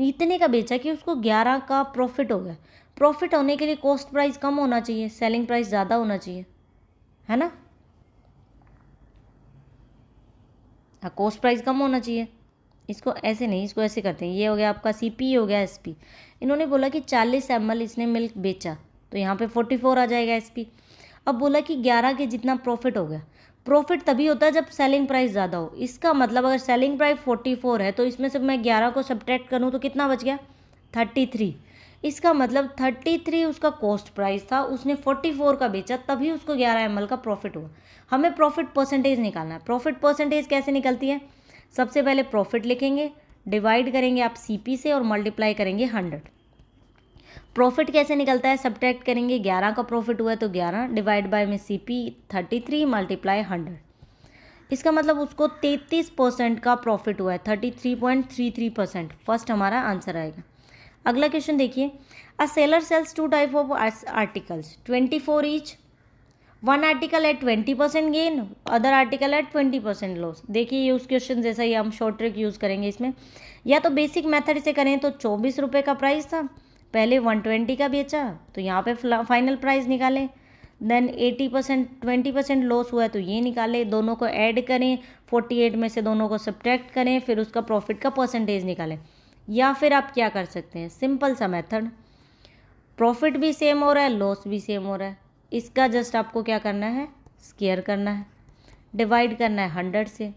इतने का बेचा कि उसको 11 का प्रॉफिट हो गया। प्रॉफिट होने के लिए कॉस्ट प्राइस कम होना चाहिए, सेलिंग प्राइस ज़्यादा होना चाहिए, है ना। हाँ, कॉस्ट प्राइस कम होना चाहिए। इसको ऐसे नहीं, इसको ऐसे करते हैं, ये हो गया आपका सीपी, हो गया एसपी। इन्होंने बोला कि 40 ml इसने मिल्क बेचा, तो यहाँ पे 44 आ जाएगा एसपी। अब बोला कि 11 के जितना प्रॉफिट हो गया। प्रॉफिट तभी होता है जब सेलिंग प्राइस ज़्यादा हो। इसका मतलब अगर सेलिंग प्राइस 44 है तो इसमें से मैं 11 को सब्ट्रैक्ट करूँ तो कितना बच गया, 33। इसका मतलब 33 उसका कॉस्ट प्राइस था, उसने 44 का बेचा, तभी उसको 11 ml का प्रॉफिट हुआ। हमें प्रॉफिट परसेंटेज निकालना है। प्रॉफिट परसेंटेज कैसे निकलती है, सबसे पहले प्रॉफिट लिखेंगे, डिवाइड करेंगे आप सीपी से और मल्टीप्लाई करेंगे 100। प्रॉफिट कैसे निकलता है, सब्ट्रैक्ट करेंगे, 11 का प्रॉफिट हुआ है तो 11 डिवाइड बाय में सीपी 33 मल्टीप्लाई 100। इसका मतलब उसको 33% का प्रॉफिट हुआ है, 33.33%। फर्स्ट हमारा आंसर आएगा। अगला क्वेश्चन देखिए, a seller sells 2 type of articles 24 each, one article at 20% gain, other article at 20% loss. देखिए ये उस क्वेश्चन जैसा ही हम शॉर्ट ट्रिक यूज़ करेंगे इसमें। या तो बेसिक मेथड से करें तो 24 रुपये का प्राइस था, पहले 120 का बेचा तो यहाँ पे फाइनल प्राइस निकालें, देन 80% 20% लॉस हुआ है तो ये निकाले, दोनों को ऐड करें, 48 में से दोनों को सब्ट्रैक्ट करें, फिर उसका प्रॉफिट का परसेंटेज निकालें। या फिर आप क्या कर सकते हैं, सिंपल सा मेथड, प्रॉफिट भी सेम हो रहा है, लॉस भी सेम हो रहा है, इसका जस्ट आपको क्या करना है, स्क्वायर करना है, डिवाइड करना है 100 से।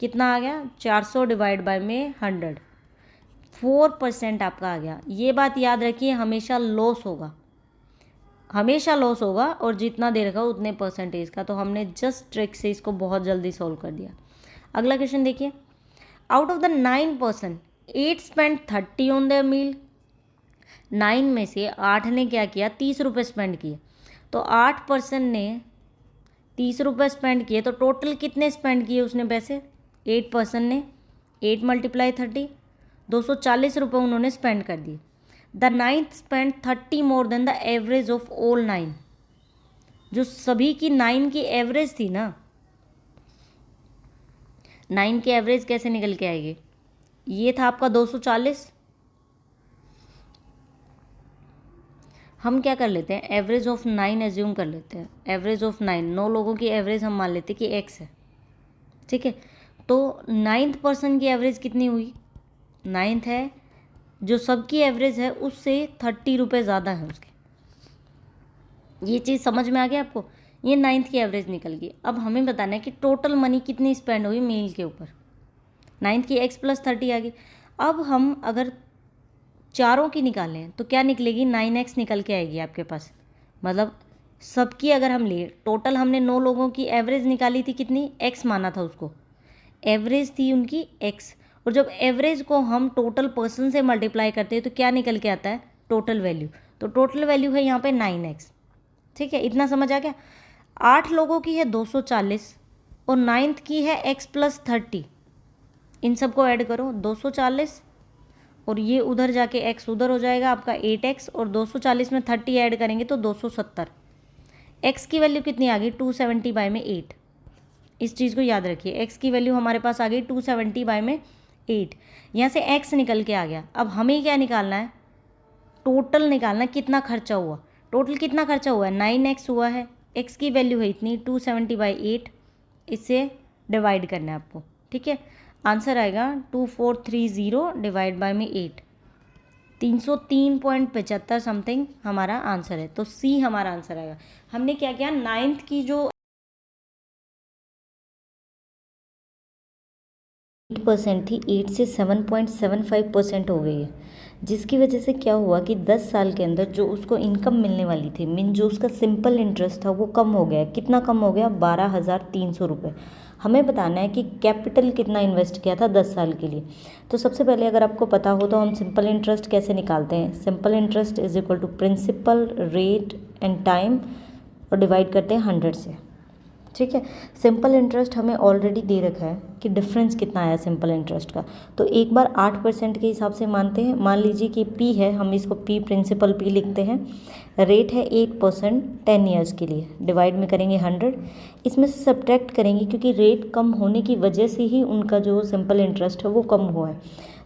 कितना आ गया, 400 डिवाइड बाय में 100, 4% आपका आ गया। ये बात याद रखिए, हमेशा लॉस होगा, हमेशा लॉस होगा, और जितना दे रखा उतने परसेंटेज का। तो हमने जस्ट ट्रिक से इसको बहुत जल्दी सॉल्व कर दिया। अगला क्वेश्चन देखिए, out of the 9% 8 spend 30 on their meal. 9 में से 8 ने क्या किया, 30 रुपये स्पेंड किए। तो 8% ने 30 रुपये स्पेंड किए, तो टोटल कितने स्पेंड किए उसने पैसे, 8% ने 8 × 30 240 रुपये उन्होंने स्पेंड कर दिए। The 9th spend 30 more than the average of all 9। जो सभी की 9 की एवरेज थी ना, 9 की एवरेज कैसे निकल के आएगी, ये था आपका 240। हम क्या कर लेते हैं, एवरेज ऑफ 9 एज्यूम कर लेते हैं। एवरेज ऑफ 9 लोगों की एवरेज हम मान लेते हैं कि x है, ठीक है। तो 9th पर्सन की एवरेज कितनी हुई, 9th है, जो सबकी एवरेज है उससे 30 रुपये ज़्यादा है उसके। ये चीज़ समझ में आ गया आपको, ये 9th की एवरेज निकल गई। अब हमें बताना है कि टोटल मनी कितनी स्पेंड हुई मील के ऊपर। 9th की x + 30 आ गई। अब हम अगर चारों की निकालें तो क्या निकलेगी, 9x निकल के आएगी आपके पास। मतलब सबकी अगर हम ले, टोटल हमने 9 लोगों की एवरेज निकाली थी, कितनी, x माना था उसको, एवरेज थी उनकी x। और जब एवरेज को हम टोटल पर्सन से मल्टीप्लाई करते हैं तो क्या निकल के आता है, टोटल वैल्यू। तो टोटल वैल्यू है यहाँ पे 9x, ठीक है। इतना समझ आ गया। 8 लोगों की है 240 और 9th की है x + 30। इन सबको ऐड करो, 240 और ये उधर जाके x उधर हो जाएगा आपका 8x, और 240 में 30 ऐड करेंगे तो 270। x की वैल्यू कितनी आ गई, 270/8। इस चीज़ को याद रखिए, x की वैल्यू हमारे पास आ गई 270/8। यहाँ से x निकल के आ गया। अब हमें क्या निकालना है, टोटल निकालना है कितना खर्चा हुआ। टोटल कितना खर्चा हुआ है, 9x हुआ है, x की वैल्यू है इतनी 270/8, इससे डिवाइड करना है आपको, ठीक है। आंसर आएगा 2430 डिवाइड बाय में 8, 303.75 समथिंग हमारा आंसर है। तो सी हमारा आंसर आएगा। हमने क्या किया, 9th की जो 8% थी, 8 से 7.75% हो गई है, जिसकी वजह से क्या हुआ कि 10 साल के अंदर जो उसको इनकम मिलने वाली थी, मीन जो उसका सिंपल इंटरेस्ट था वो कम हो गया। कितना कम हो गया, 12,300 रुपये। हमें बताना है कि कैपिटल कितना इन्वेस्ट किया था 10 साल के लिए। तो सबसे पहले अगर आपको पता हो तो हम सिंपल इंटरेस्ट कैसे निकालते हैं, simple interest is equal to principal rate and time और डिवाइड करते हैं 100 से, ठीक है। सिंपल इंटरेस्ट हमें ऑलरेडी दे रखा है कि डिफरेंस कितना आया सिंपल इंटरेस्ट का। तो एक बार 8% के हिसाब से मानते हैं। मान लीजिए कि P है, हम इसको P प्रिंसिपल P लिखते हैं। रेट है 8% 10 ईयर्स के लिए, डिवाइड में करेंगे 100। इसमें से सब्ट्रैक्ट करेंगे क्योंकि रेट कम होने की वजह से ही उनका जो सिंपल इंटरेस्ट है वो कम हुआ है।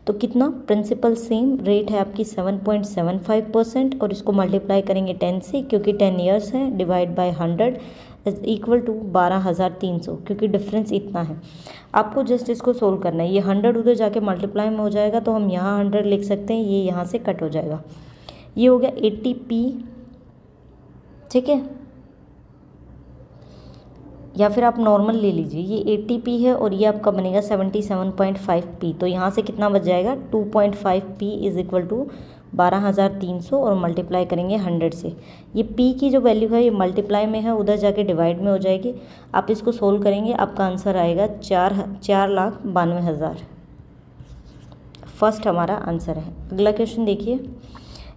तो कितना, प्रिंसिपल सेम, रेट है आपकी 7.75% और इसको मल्टीप्लाई करेंगे 10 से क्योंकि 10 ईयर्स है, divide by 100 is equal to 12,300, क्योंकि डिफरेंस इतना है। आपको जस्ट इसको सोल्व करना है। ये 100 उधर जाके मल्टीप्लाई में हो जाएगा तो हम यहाँ 100 लिख सकते हैं, ये यहाँ से कट हो जाएगा। ये हो गया 80p, ठीक है। या फिर आप नॉर्मल ले लीजिए, ये 80p है और ये आपका बनेगा 77.5p। तो यहाँ से कितना बच जाएगा, 2.5p इज इक्वल टू 12,300 और मल्टीप्लाई करेंगे 100 से। ये p की जो वैल्यू है ये मल्टीप्लाई में है, उधर जाके डिवाइड में हो जाएगी। आप इसको सोल्व करेंगे, आपका आंसर आएगा 4,92,000। फर्स्ट हमारा आंसर है। अगला क्वेश्चन देखिए,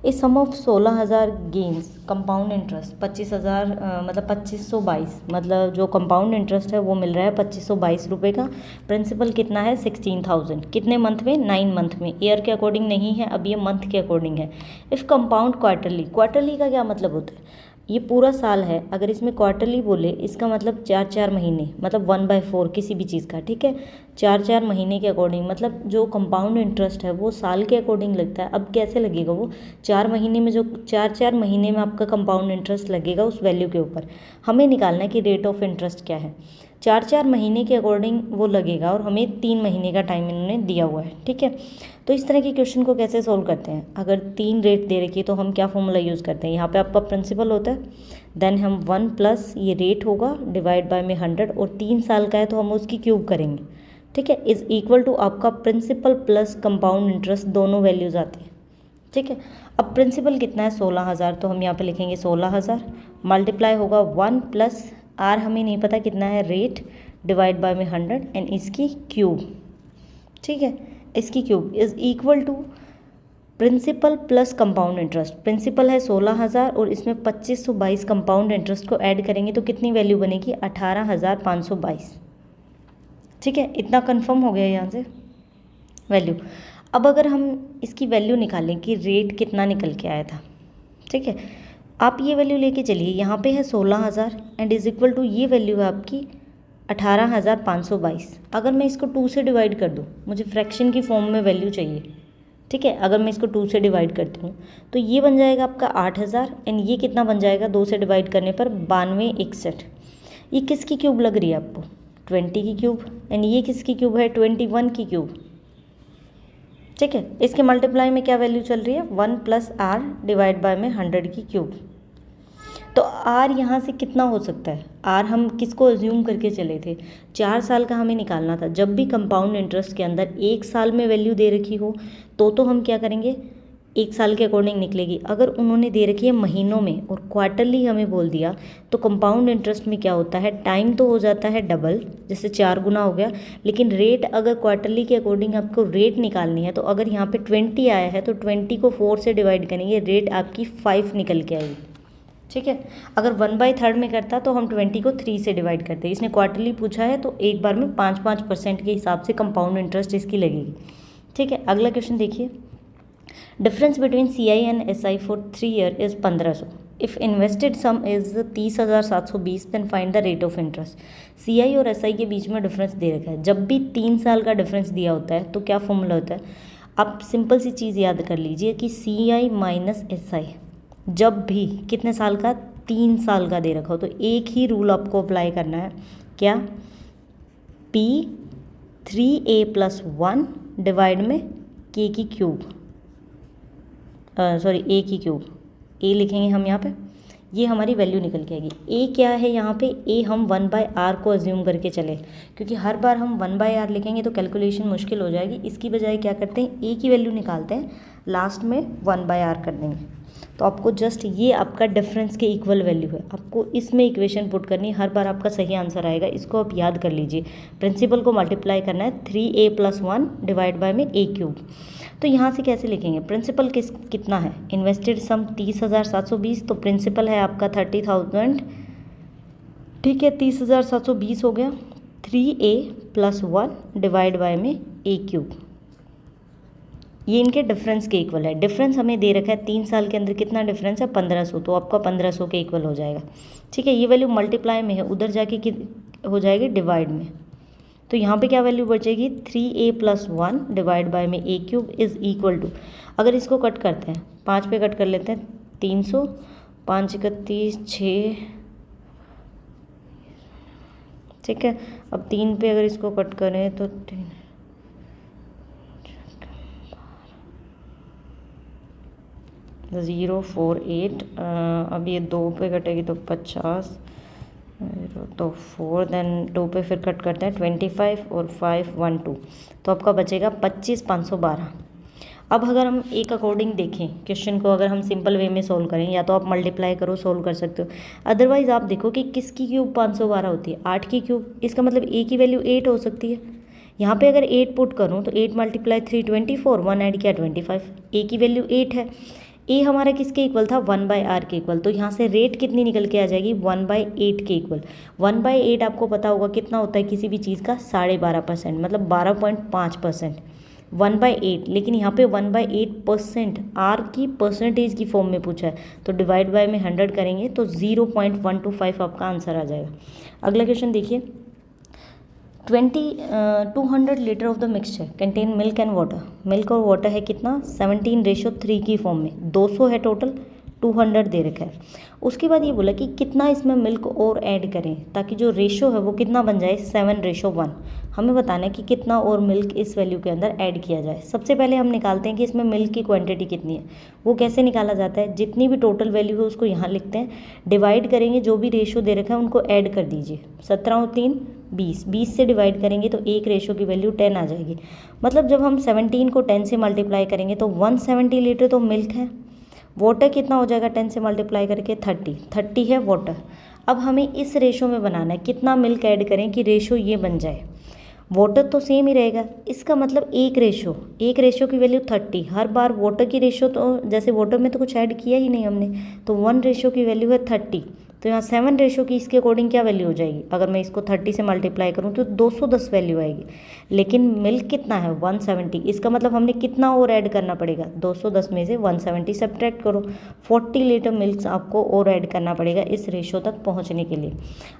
इस सम ऑफ 16,000 गेन्स कंपाउंड इंटरेस्ट 25,000 मतलब 2522, मतलब जो कंपाउंड इंटरेस्ट है वो मिल रहा है 2522 रुपये का। प्रिंसिपल कितना है, 16,000। कितने मंथ में, 9 मंथ में। ईयर के अकॉर्डिंग नहीं है, अब ये मंथ के अकॉर्डिंग है। इफ़ कंपाउंड क्वार्टरली, क्वार्टरली का क्या मतलब होता है, ये पूरा साल है, अगर इसमें क्वार्टरली बोले इसका मतलब 4-4 महीने, मतलब 1/4 किसी भी चीज़ का, ठीक है। 4-4 महीने के अकॉर्डिंग, मतलब जो कंपाउंड इंटरेस्ट है वो साल के अकॉर्डिंग लगता है। अब कैसे लगेगा वो, 4 महीने में, जो 4-4 महीने में आपका कंपाउंड इंटरेस्ट लगेगा उस वैल्यू के ऊपर। हमें निकालना है कि रेट ऑफ इंटरेस्ट क्या है। 4-4 महीने के अकॉर्डिंग वो लगेगा और हमें 3 महीने का टाइम इन्होंने दिया हुआ है, ठीक है। तो इस तरह के क्वेश्चन को कैसे सोल्व करते हैं, अगर 3 रेट दे रखी है तो हम क्या फॉर्मूला यूज़ करते हैं, यहाँ पे आपका प्रिंसिपल होता है, देन हम 1 प्लस ये रेट होगा डिवाइड बाय में 100, और 3 साल का है तो हम उसकी क्यूब करेंगे। ठीक है, इज इक्वल टू आपका प्रिंसिपल प्लस कंपाउंड इंटरेस्ट दोनों वैल्यूज आती है। ठीक है, अब प्रिंसिपल कितना है 16,000, तो हम यहाँ पे लिखेंगे 16,000 मल्टीप्लाई होगा 1 प्लस आर हमें नहीं पता कितना है रेट डिवाइड बाय में 100 एंड इसकी क्यूब। ठीक है, इसकी cube is equal to principal plus compound interest. Principal है 16,000 और इसमें 2522 कंपाउंड इंटरेस्ट को ऐड करेंगे तो कितनी वैल्यू बनेगी 18,522। ठीक है, इतना कंफर्म हो गया यहाँ से वैल्यू। अब अगर हम इसकी वैल्यू निकालें कि रेट कितना निकल के आया था, ठीक है, आप ये वैल्यू लेके चलिए, यहाँ पे है 16,000 एंड इज इक्वल टू ये वैल्यू है आपकी 18,522। अगर मैं इसको 2 से डिवाइड कर दूँ, मुझे फ्रैक्शन की फॉर्म में वैल्यू चाहिए। ठीक है, अगर मैं इसको 2 से डिवाइड करती हूँ तो ये बन जाएगा आपका 8,000 एंड ये कितना बन जाएगा 2 से डिवाइड करने पर 9261। ये किसकी क्यूब लग रही है आपको 20 की क्यूब एंड ये किसकी क्यूब है 21 की क्यूब। ठीक है, इसके मल्टीप्लाई में क्या वैल्यू चल रही है 1 प्लस आर डिवाइड बाय में 100 की क्यूब। तो आर यहाँ से कितना हो सकता है, आर हम किसको अज्यूम करके चले थे 4 साल का हमें निकालना था। जब भी कंपाउंड इंटरेस्ट के अंदर 1 साल में वैल्यू दे रखी हो तो हम क्या करेंगे 1 साल के अकॉर्डिंग निकलेगी। अगर उन्होंने दे रखी है महीनों में और क्वार्टरली हमें बोल दिया तो कंपाउंड इंटरेस्ट में क्या होता है टाइम तो हो जाता है डबल, जैसे 4 गुना हो गया, लेकिन रेट अगर क्वार्टरली के अकॉर्डिंग आपको रेट निकालनी है तो अगर यहाँ पे 20 आया है तो 20 को 4 से डिवाइड करेंगे, रेट आपकी 5 निकल के आएगी। ठीक है, अगर 1/3 में करता तो हम 20 को 3 से डिवाइड करते। इसने क्वार्टरली पूछा है तो एक बार में 5-5% के हिसाब से कंपाउंड इंटरेस्ट इसकी लगेगी। ठीक है, अगला क्वेश्चन देखिए, difference between CI and SI for 3 year is 1500। If invested sum is 30,720 then find the rate of interest. CI और SI के बीच में डिफरेंस दे रखा है। जब भी 3 साल का डिफरेंस दिया होता है तो क्या फॉर्मूला होता है, आप सिंपल सी चीज़ याद कर लीजिए कि CI माइनस SI जब भी कितने साल का 3 साल का दे रखा हो तो एक ही रूल आपको अप्लाई करना है, क्या P 3a+1 डिवाइड में K की क्यूब, सॉरी A की क्यूब, A लिखेंगे हम यहाँ पे, ये हमारी वैल्यू निकल के आएगी। A क्या है यहाँ पे, A हम 1/r को अज्यूम करके चले, क्योंकि हर बार हम 1/r लिखेंगे तो कैलकुलेशन मुश्किल हो जाएगी। इसकी बजाय क्या करते हैं A की वैल्यू निकालते हैं, लास्ट में 1/r कर देंगे तो आपको जस्ट ये आपका डिफरेंस के इक्वल वैल्यू है। आपको इसमें इक्वेशन पुट करनी, हर बार आपका सही आंसर आएगा, इसको आप याद कर लीजिए। प्रिंसिपल को मल्टीप्लाई करना है 3a+1 डिवाइड बाय में a क्यूब। तो यहाँ से कैसे लिखेंगे, प्रिंसिपल कितना है, इन्वेस्टेड सम 30,720, तो प्रिंसिपल है आपका 30,000। ठीक है, 30,720 हो गया, 3a+1 डिवाइड बाय में a क्यूब, ये इनके डिफरेंस के इक्वल है। डिफरेंस हमें दे रखा है 3 साल के अंदर कितना डिफरेंस है 1500, तो आपका 1500 के इक्वल हो जाएगा। ठीक है, ये वैल्यू मल्टीप्लाई में है, उधर जाके हो जाएगी डिवाइड में, तो यहाँ पे क्या वैल्यू बचेगी 3a+1 डिवाइड बाय में a cube is equal to, अगर इसको कट करते हैं 5 पे कट कर लेते हैं 300, 5 31 6। ठीक है, अब 3 पे अगर इसको कट करें तो 048, अब ये 2 पे कटेगी तो 50, तो 4, देन 2 पे फिर कट करते हैं 25 और 5 1 2, तो आपका बचेगा 25,512। अब अगर हम एक अकॉर्डिंग देखें क्वेश्चन को, अगर हम सिंपल वे में सोल्व करें, या तो आप मल्टीप्लाई करो सोल्व कर सकते हो, अदरवाइज आप देखो कि किसकी क्यूब 512 होती है 8 की क्यूब, इसका मतलब a की वैल्यू 8 हो सकती है। यहाँ पे अगर 8 पुट करूँ तो 8 × 3 24, 1 ऐड किया 25, a की वैल्यू 8 है। ए हमारा किसके इक्वल था 1/r के इक्वल, तो यहाँ से रेट कितनी निकल के आ जाएगी 1/8 के इक्वल। 1/8 आपको पता होगा कितना होता है किसी भी चीज़ का 12.5%, मतलब 12.5%, 1/8, लेकिन यहाँ पे 1/8% आर की परसेंटेज की फॉर्म में पूछा है, तो डिवाइड बाय में 100 करेंगे तो 0.125 आपका आंसर आ जाएगा। अगला क्वेश्चन देखिए, 200 litre of the mixture contain milk and water. Milk और वाटर है कितना 17:3 की फॉर्म में, 200 है टोटल, 200 दे रखा है। उसके बाद ये बोला कि कितना इसमें मिल्क और ऐड करें ताकि जो रेशो है वो कितना बन जाए 7:1। हमें बताना है कि कितना और मिल्क इस वैल्यू के अंदर ऐड किया जाए। सबसे पहले हम निकालते हैं कि इसमें मिल्क की क्वांटिटी कितनी है। वो कैसे निकाला जाता है, जितनी भी टोटल वैल्यू है उसको यहाँ लिखते हैं, डिवाइड करेंगे, जो भी रेशो दे रखा है उनको ऐड कर दीजिए। 17 और 3 20, 20 से डिवाइड करेंगे तो एक रेशो की वैल्यू 10 आ जाएगी। मतलब जब हम 17 को 10 से मल्टीप्लाई करेंगे तो 170 लीटर तो मिल्क है। वाटर कितना हो जाएगा 10 से मल्टीप्लाई करके 30 है वाटर। अब हमें इस रेशो में बनाना है कितना मिल्क ऐड करें कि रेशो ये बन जाए। वाटर तो सेम ही रहेगा, इसका मतलब एक रेशो की वैल्यू 30। हर बार वाटर की रेशो तो जैसे वाटर में तो कुछ ऐड किया ही नहीं हमने, तो 1 रेशो की वैल्यू है 30। तो यहाँ 7 रेशो की इसके अकॉर्डिंग क्या वैल्यू हो जाएगी, अगर मैं इसको 30 से मल्टीप्लाई करूँ तो 210 वैल्यू आएगी। लेकिन मिल्क कितना है 170, इसका मतलब हमने कितना और ऐड करना पड़ेगा, 210 में से 170 सब्ट्रैक्ट करो। 40 लीटर मिल्क आपको और ऐड करना पड़ेगा इस रेशो तक पहुँचने के लिए।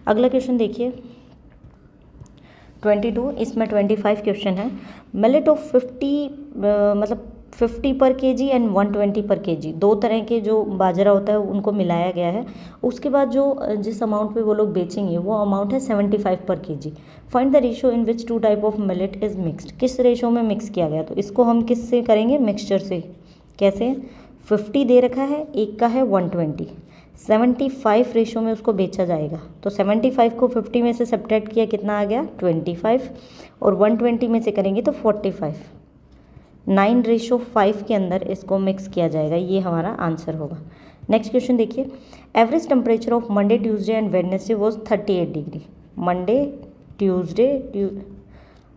अगला क्वेश्चन देखिए 22, इसमें 25 क्वेश्चन है। मिलेट ऑफ 50 पर केजी एंड 120 पर केजी, दो तरह के जो बाजरा होता है उनको मिलाया गया है। उसके बाद जो जिस अमाउंट पे वो लोग बेचेंगे वो अमाउंट है 75 पर KG. Find the ratio in which 2 type of millet is mixed, किस रेशो में मिक्स किया गया। तो इसको हम किस से करेंगे, मिक्सचर से। कैसे, 50 दे रखा है, एक का है 120, 75 रेशो में उसको बेचा जाएगा। तो 75 को 50 में से सब्ट्रैक्ट किया, कितना आ गया 25, और 120 में से करेंगे तो 45। 9:5 के अंदर इसको मिक्स किया जाएगा, ये हमारा आंसर होगा। नेक्स्ट क्वेश्चन देखिए, average temperature of Monday, Tuesday and Wednesday was 38 degree. Monday, Tuesday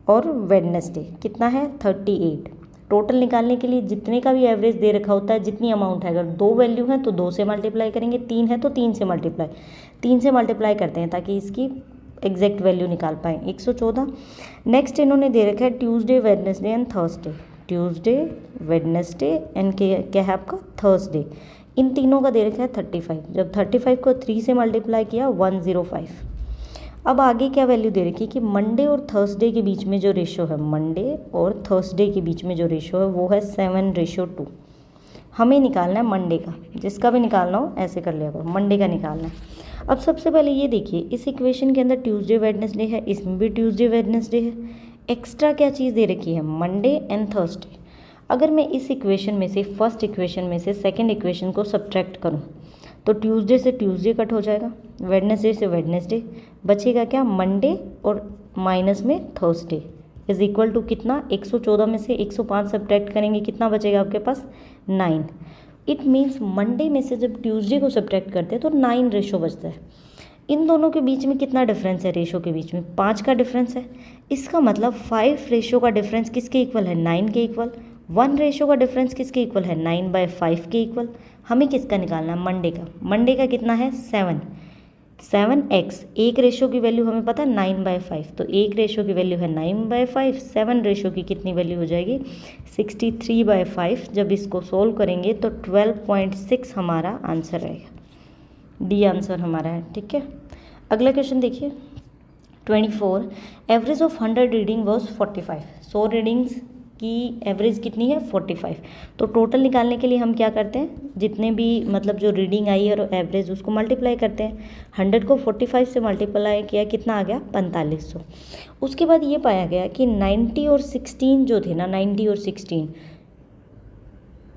और वेडनेसडे कितना है 38। टोटल निकालने के लिए जितने का भी एवरेज दे रखा होता है, जितनी अमाउंट है, अगर 2 वैल्यू है तो 2 से मल्टीप्लाई करेंगे, 3 है तो 3 से मल्टीप्लाई करते हैं ताकि इसकी एग्जैक्ट वैल्यू निकाल पाएँ। 114। नेक्स्ट इन्होंने दे रखा है Tuesday, Wednesday and Thursday. Tuesday, Wednesday and क्या है आपका थर्सडे, इन तीनों का दे रखा है 35। जब 35 को 3 से मल्टीप्लाई किया 105। अब आगे क्या वैल्यू दे रखी है कि मंडे और थर्सडे के बीच में जो रेशो है, मंडे और थर्सडे के बीच में जो रेशो है वो है 7:2। हमें निकालना है मंडे का, जिसका भी निकालना हो ऐसे कर लिया करो, मंडे का निकालना है। अब सबसे पहले ये देखिए, इस इक्वेशन के अंदर ट्यूसडे वेडनेसडे है, इसमें भी ट्यूसडे वेडनेसडे है। एक्स्ट्रा क्या चीज़ दे रखी है, मंडे एंड थर्सडे। अगर मैं इस इक्वेशन में से फर्स्ट इक्वेशन में से सेकंड इक्वेशन को सब्ट्रैक्ट करूं तो ट्यूसडे से ट्यूसडे कट हो जाएगा, वेडनेसडे से वेडनेसडे बचेगा क्या, मंडे और माइनस में थर्सडे इज इक्वल टू कितना, 114 में से 105 सब्ट्रैक्ट करेंगे, कितना बचेगा आपके पास 9। इट मीन्स मंडे में से जब ट्यूसडे को सब्ट्रैक्ट करते हैं तो 9 रेशो बचता है। इन दोनों के बीच में कितना डिफरेंस है, रेशो के बीच में 5 का डिफरेंस है। इसका मतलब 5 रेशो का डिफरेंस किसके इक्वल है, 9 के इक्वल। 1 रेशो का डिफरेंस किसके इक्वल है, 9/5 के इक्वल। हमें किसका निकालना है, मंडे का। मंडे का कितना है 7x। एक रेशो की वैल्यू हमें पता है 9/5, तो एक रेशो की वैल्यू है 9/5। 7 रेशो की कितनी वैल्यू हो जाएगी 63/5। जब इसको सोल्व करेंगे तो 12.6 हमारा आंसर रहेगा, डी आंसर हमारा है। ठीक है, अगला क्वेश्चन देखिए 24, average of 100 reading was 45। 100 readings की एवरेज कितनी है 45। तो टोटल निकालने के लिए हम क्या करते हैं, जितने भी मतलब जो रीडिंग आई है और एवरेज उसको मल्टीप्लाई करते हैं। 100 को 45 से मल्टीप्लाई किया, कितना आ गया 4500। उसके बाद ये पाया गया कि 90 और 16 जो थे ना, 90 और 16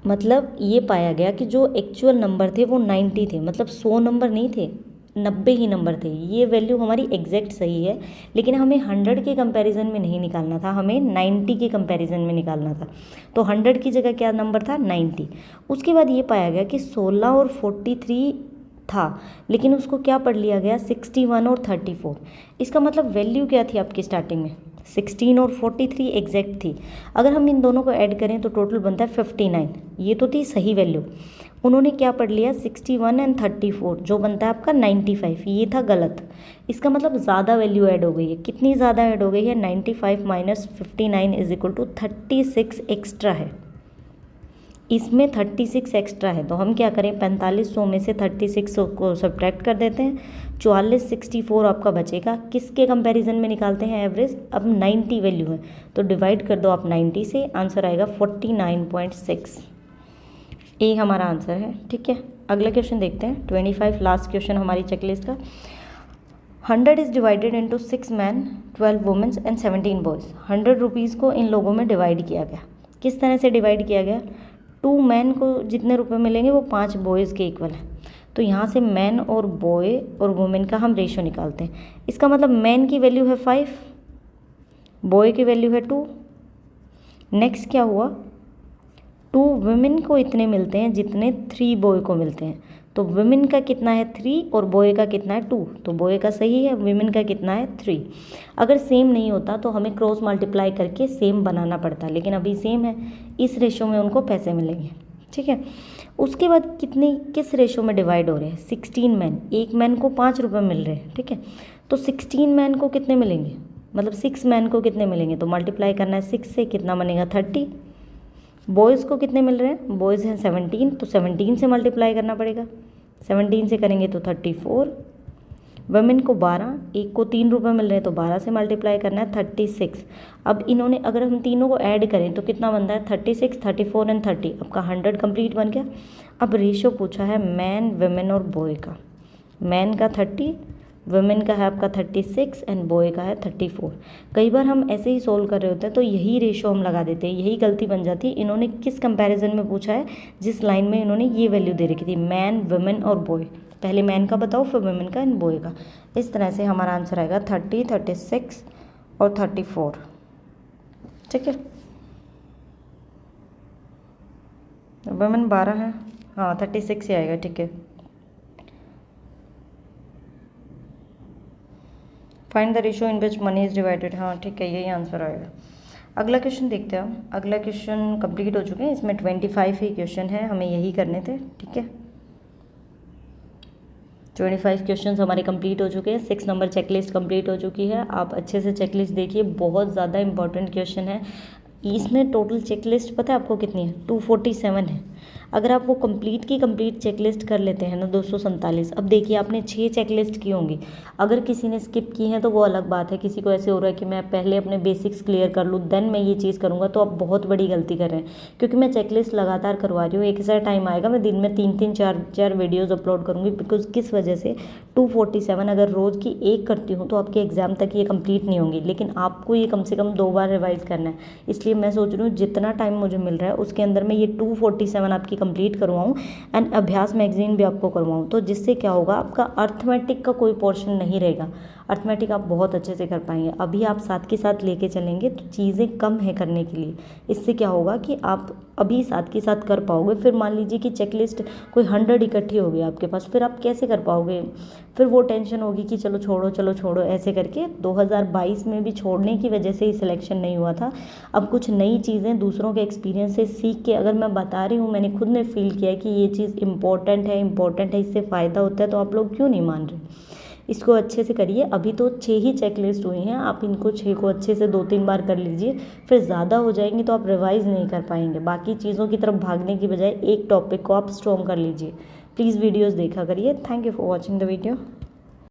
मतलब ये पाया गया कि जो एक्चुअल नंबर थे वो 90 थे, मतलब 100 नंबर नहीं थे, 90 ही नंबर थे। ये वैल्यू हमारी एग्जैक्ट सही है, लेकिन हमें 100 के कंपैरिजन में नहीं निकालना था, हमें 90 के कंपैरिजन में निकालना था। तो 100 की जगह क्या नंबर था 90। उसके बाद ये पाया गया कि 16 और 43 था, लेकिन उसको क्या पढ़ लिया गया 61 और 34। इसका मतलब वैल्यू क्या थी आपकी स्टार्टिंग में 16 और 43 एग्जैक्ट थी। अगर हम इन दोनों को ऐड करें तो टोटल बनता है 59। ये तो थी सही वैल्यू, उन्होंने क्या पढ़ लिया 61 एंड 34 जो बनता है आपका 95, ये था गलत। इसका मतलब ज़्यादा वैल्यू ऐड हो गई है। कितनी ज़्यादा ऐड हो गई है 95 minus 59 is equal to 36 extra है। इसमें 36 एक्स्ट्रा है, तो हम क्या करें 4500 में से 36 को सब्ट्रैक्ट कर देते हैं, 4464 आपका बचेगा। किसके कंपैरिजन में निकालते हैं एवरेज, अब 90 वैल्यू है तो डिवाइड कर दो आप 90 से, आंसर आएगा 49.6। ए हमारा आंसर है। ठीक है, अगला क्वेश्चन देखते हैं 25, लास्ट क्वेश्चन हमारी चेकलिस्ट का। 100 is divided into 6 man 12 womens and 17 boys. 100 rupees को इन लोगों में डिवाइड किया गया। किस तरह से डिवाइड किया गया? 2 मैन को जितने रुपए मिलेंगे वो 5 बॉयज़ के इक्वल है। तो यहाँ से मैन और बॉय और वुमेन का हम रेशो निकालते हैं। इसका मतलब मैन की वैल्यू है 5, बॉय की वैल्यू है 2। नेक्स्ट क्या हुआ, 2 वुमेन को इतने मिलते हैं जितने 3 बॉय को मिलते हैं। तो वुमेन का कितना है 3 और बॉय का कितना है 2। तो बॉय का सही है, वुमेन का कितना है 3। अगर सेम नहीं होता तो हमें क्रॉस मल्टीप्लाई करके सेम बनाना पड़ता, लेकिन अभी सेम है, इस रेशो में उनको पैसे मिलेंगे। ठीक है, उसके बाद किस रेशो में डिवाइड हो रहे हैं? 16 मैन, एक मैन को 5 रुपये मिल रहे हैं। ठीक है, तो 16 मैन को कितने मिलेंगे, मतलब 6 मैन को कितने मिलेंगे? तो मल्टीप्लाई करना है 6 से, कितना बनेगा 30। बॉयज़ को कितने मिल रहे हैं? बॉयज़ हैं 17, तो 17 से मल्टीप्लाई करना पड़ेगा। 17 से करेंगे तो 34। वुमेन को 12, एक को 3 रुपये मिल रहे हैं तो 12 से मल्टीप्लाई करना है 36। अब इन्होंने अगर हम तीनों को ऐड करें तो कितना बनता है? 36, 34 एंड 30। आपका 100 कंप्लीट बन गया। अब रेशो पूछा है मैन, वुमेन और बॉय का। मैन का 30, वुमेन का है आपका 36 एंड बॉय का है 34। कई बार हम ऐसे ही सोल्व कर रहे होते हैं तो यही रेशो हम लगा देते हैं, यही गलती बन जाती है। इन्होंने किस कंपैरिजन में पूछा है? जिस लाइन में इन्होंने ये वैल्यू दे रखी थी, मैन, वुमेन और बॉय। पहले मैन का बताओ फिर वुमेन का एंड बॉय का। इस तरह से हमारा आंसर आएगा 30, 36 और 34। ठीक है, वुमेन 12 है, हाँ 36 ही आएगा। ठीक है, find the ratio in which money is divided. हाँ ठीक है, यही आंसर आएगा। अगला क्वेश्चन देखते हैं हम। अगला क्वेश्चन कंप्लीट हो चुके हैं, इसमें 25 ही क्वेश्चन है, हमें यही करने थे। ठीक है, 25 क्वेश्चन हमारे कंप्लीट हो चुके हैं। 6 नंबर चेकलिस्ट कंप्लीट हो चुकी है। आप अच्छे से चेकलिस्ट देखिए, बहुत ज़्यादा इंपॉर्टेंट क्वेश्चन है। इसमें टोटल चेकलिस्ट पता है आपको कितनी है? 247 है। अगर आप वो कंप्लीट की कंप्लीट चेकलिस्ट कर लेते हैं ना 247। अब देखिए आपने 6 चेकलिस्ट की होंगी, अगर किसी ने स्किप की हैं तो वो अलग बात है। किसी को ऐसे हो रहा है कि मैं पहले अपने बेसिक्स क्लियर कर लूँ देन मैं ये चीज़ करूँगा, तो आप बहुत बड़ी गलती कर रहे हैं। क्योंकि मैं चेकलिस्ट लगातार करवा रही हूँ, एक ऐसा टाइम आएगा मैं दिन में 3-3, 4-4 वीडियोज़ अपलोड करूँगी। बिकॉज किस वजह से 247 अगर रोज़ की एक करती हूँ तो आपके एग्ज़ाम तक ये कंप्लीट नहीं होंगी, लेकिन आपको ये कम से कम 2 बार रिवाइज़ करना है। इसलिए मैं सोच रही हूँ जितना टाइम मुझे मिल रहा है उसके अंदर मैं ये 247 आपकी कंप्लीट करवाऊँ एंड अभ्यास मैगजीन भी आपको करवाऊँ। तो जिससे क्या होगा, आपका अर्थमेटिक का कोई पोर्शन नहीं रहेगा। अर्थमेटिक आप बहुत अच्छे से कर पाएंगे। अभी आप साथ के साथ लेके चलेंगे तो चीज़ें कम है करने के लिए। इससे क्या होगा कि आप अभी साथ के साथ कर पाओगे। फिर मान लीजिए कि चेकलिस्ट कोई 100 इकट्ठी हो गई आपके पास, फिर आप कैसे कर पाओगे? फिर वो टेंशन होगी कि चलो छोड़ो चलो छोड़ो, ऐसे करके 2022 में भी छोड़ने की वजह से ही सिलेक्शन नहीं हुआ था। अब कुछ नई चीज़ें दूसरों के एक्सपीरियंस से सीख के अगर मैं बता रही हूँ, मैंने खुद ने फील किया कि ये चीज़ इंपॉर्टेंट है, इससे फ़ायदा होता है, तो आप लोग क्यों नहीं मान रहे? इसको अच्छे से करिए। अभी तो 6 ही चेकलिस्ट हुई हैं, आप इनको 6 को अच्छे से 2-3 बार कर लीजिए। फिर ज़्यादा हो जाएंगी तो आप रिवाइज़ नहीं कर पाएंगे। बाकी चीज़ों की तरफ भागने की बजाय एक टॉपिक को आप स्ट्रॉन्ग कर लीजिए। प्लीज़ वीडियोज़ देखा करिए। Thank you for watching the video.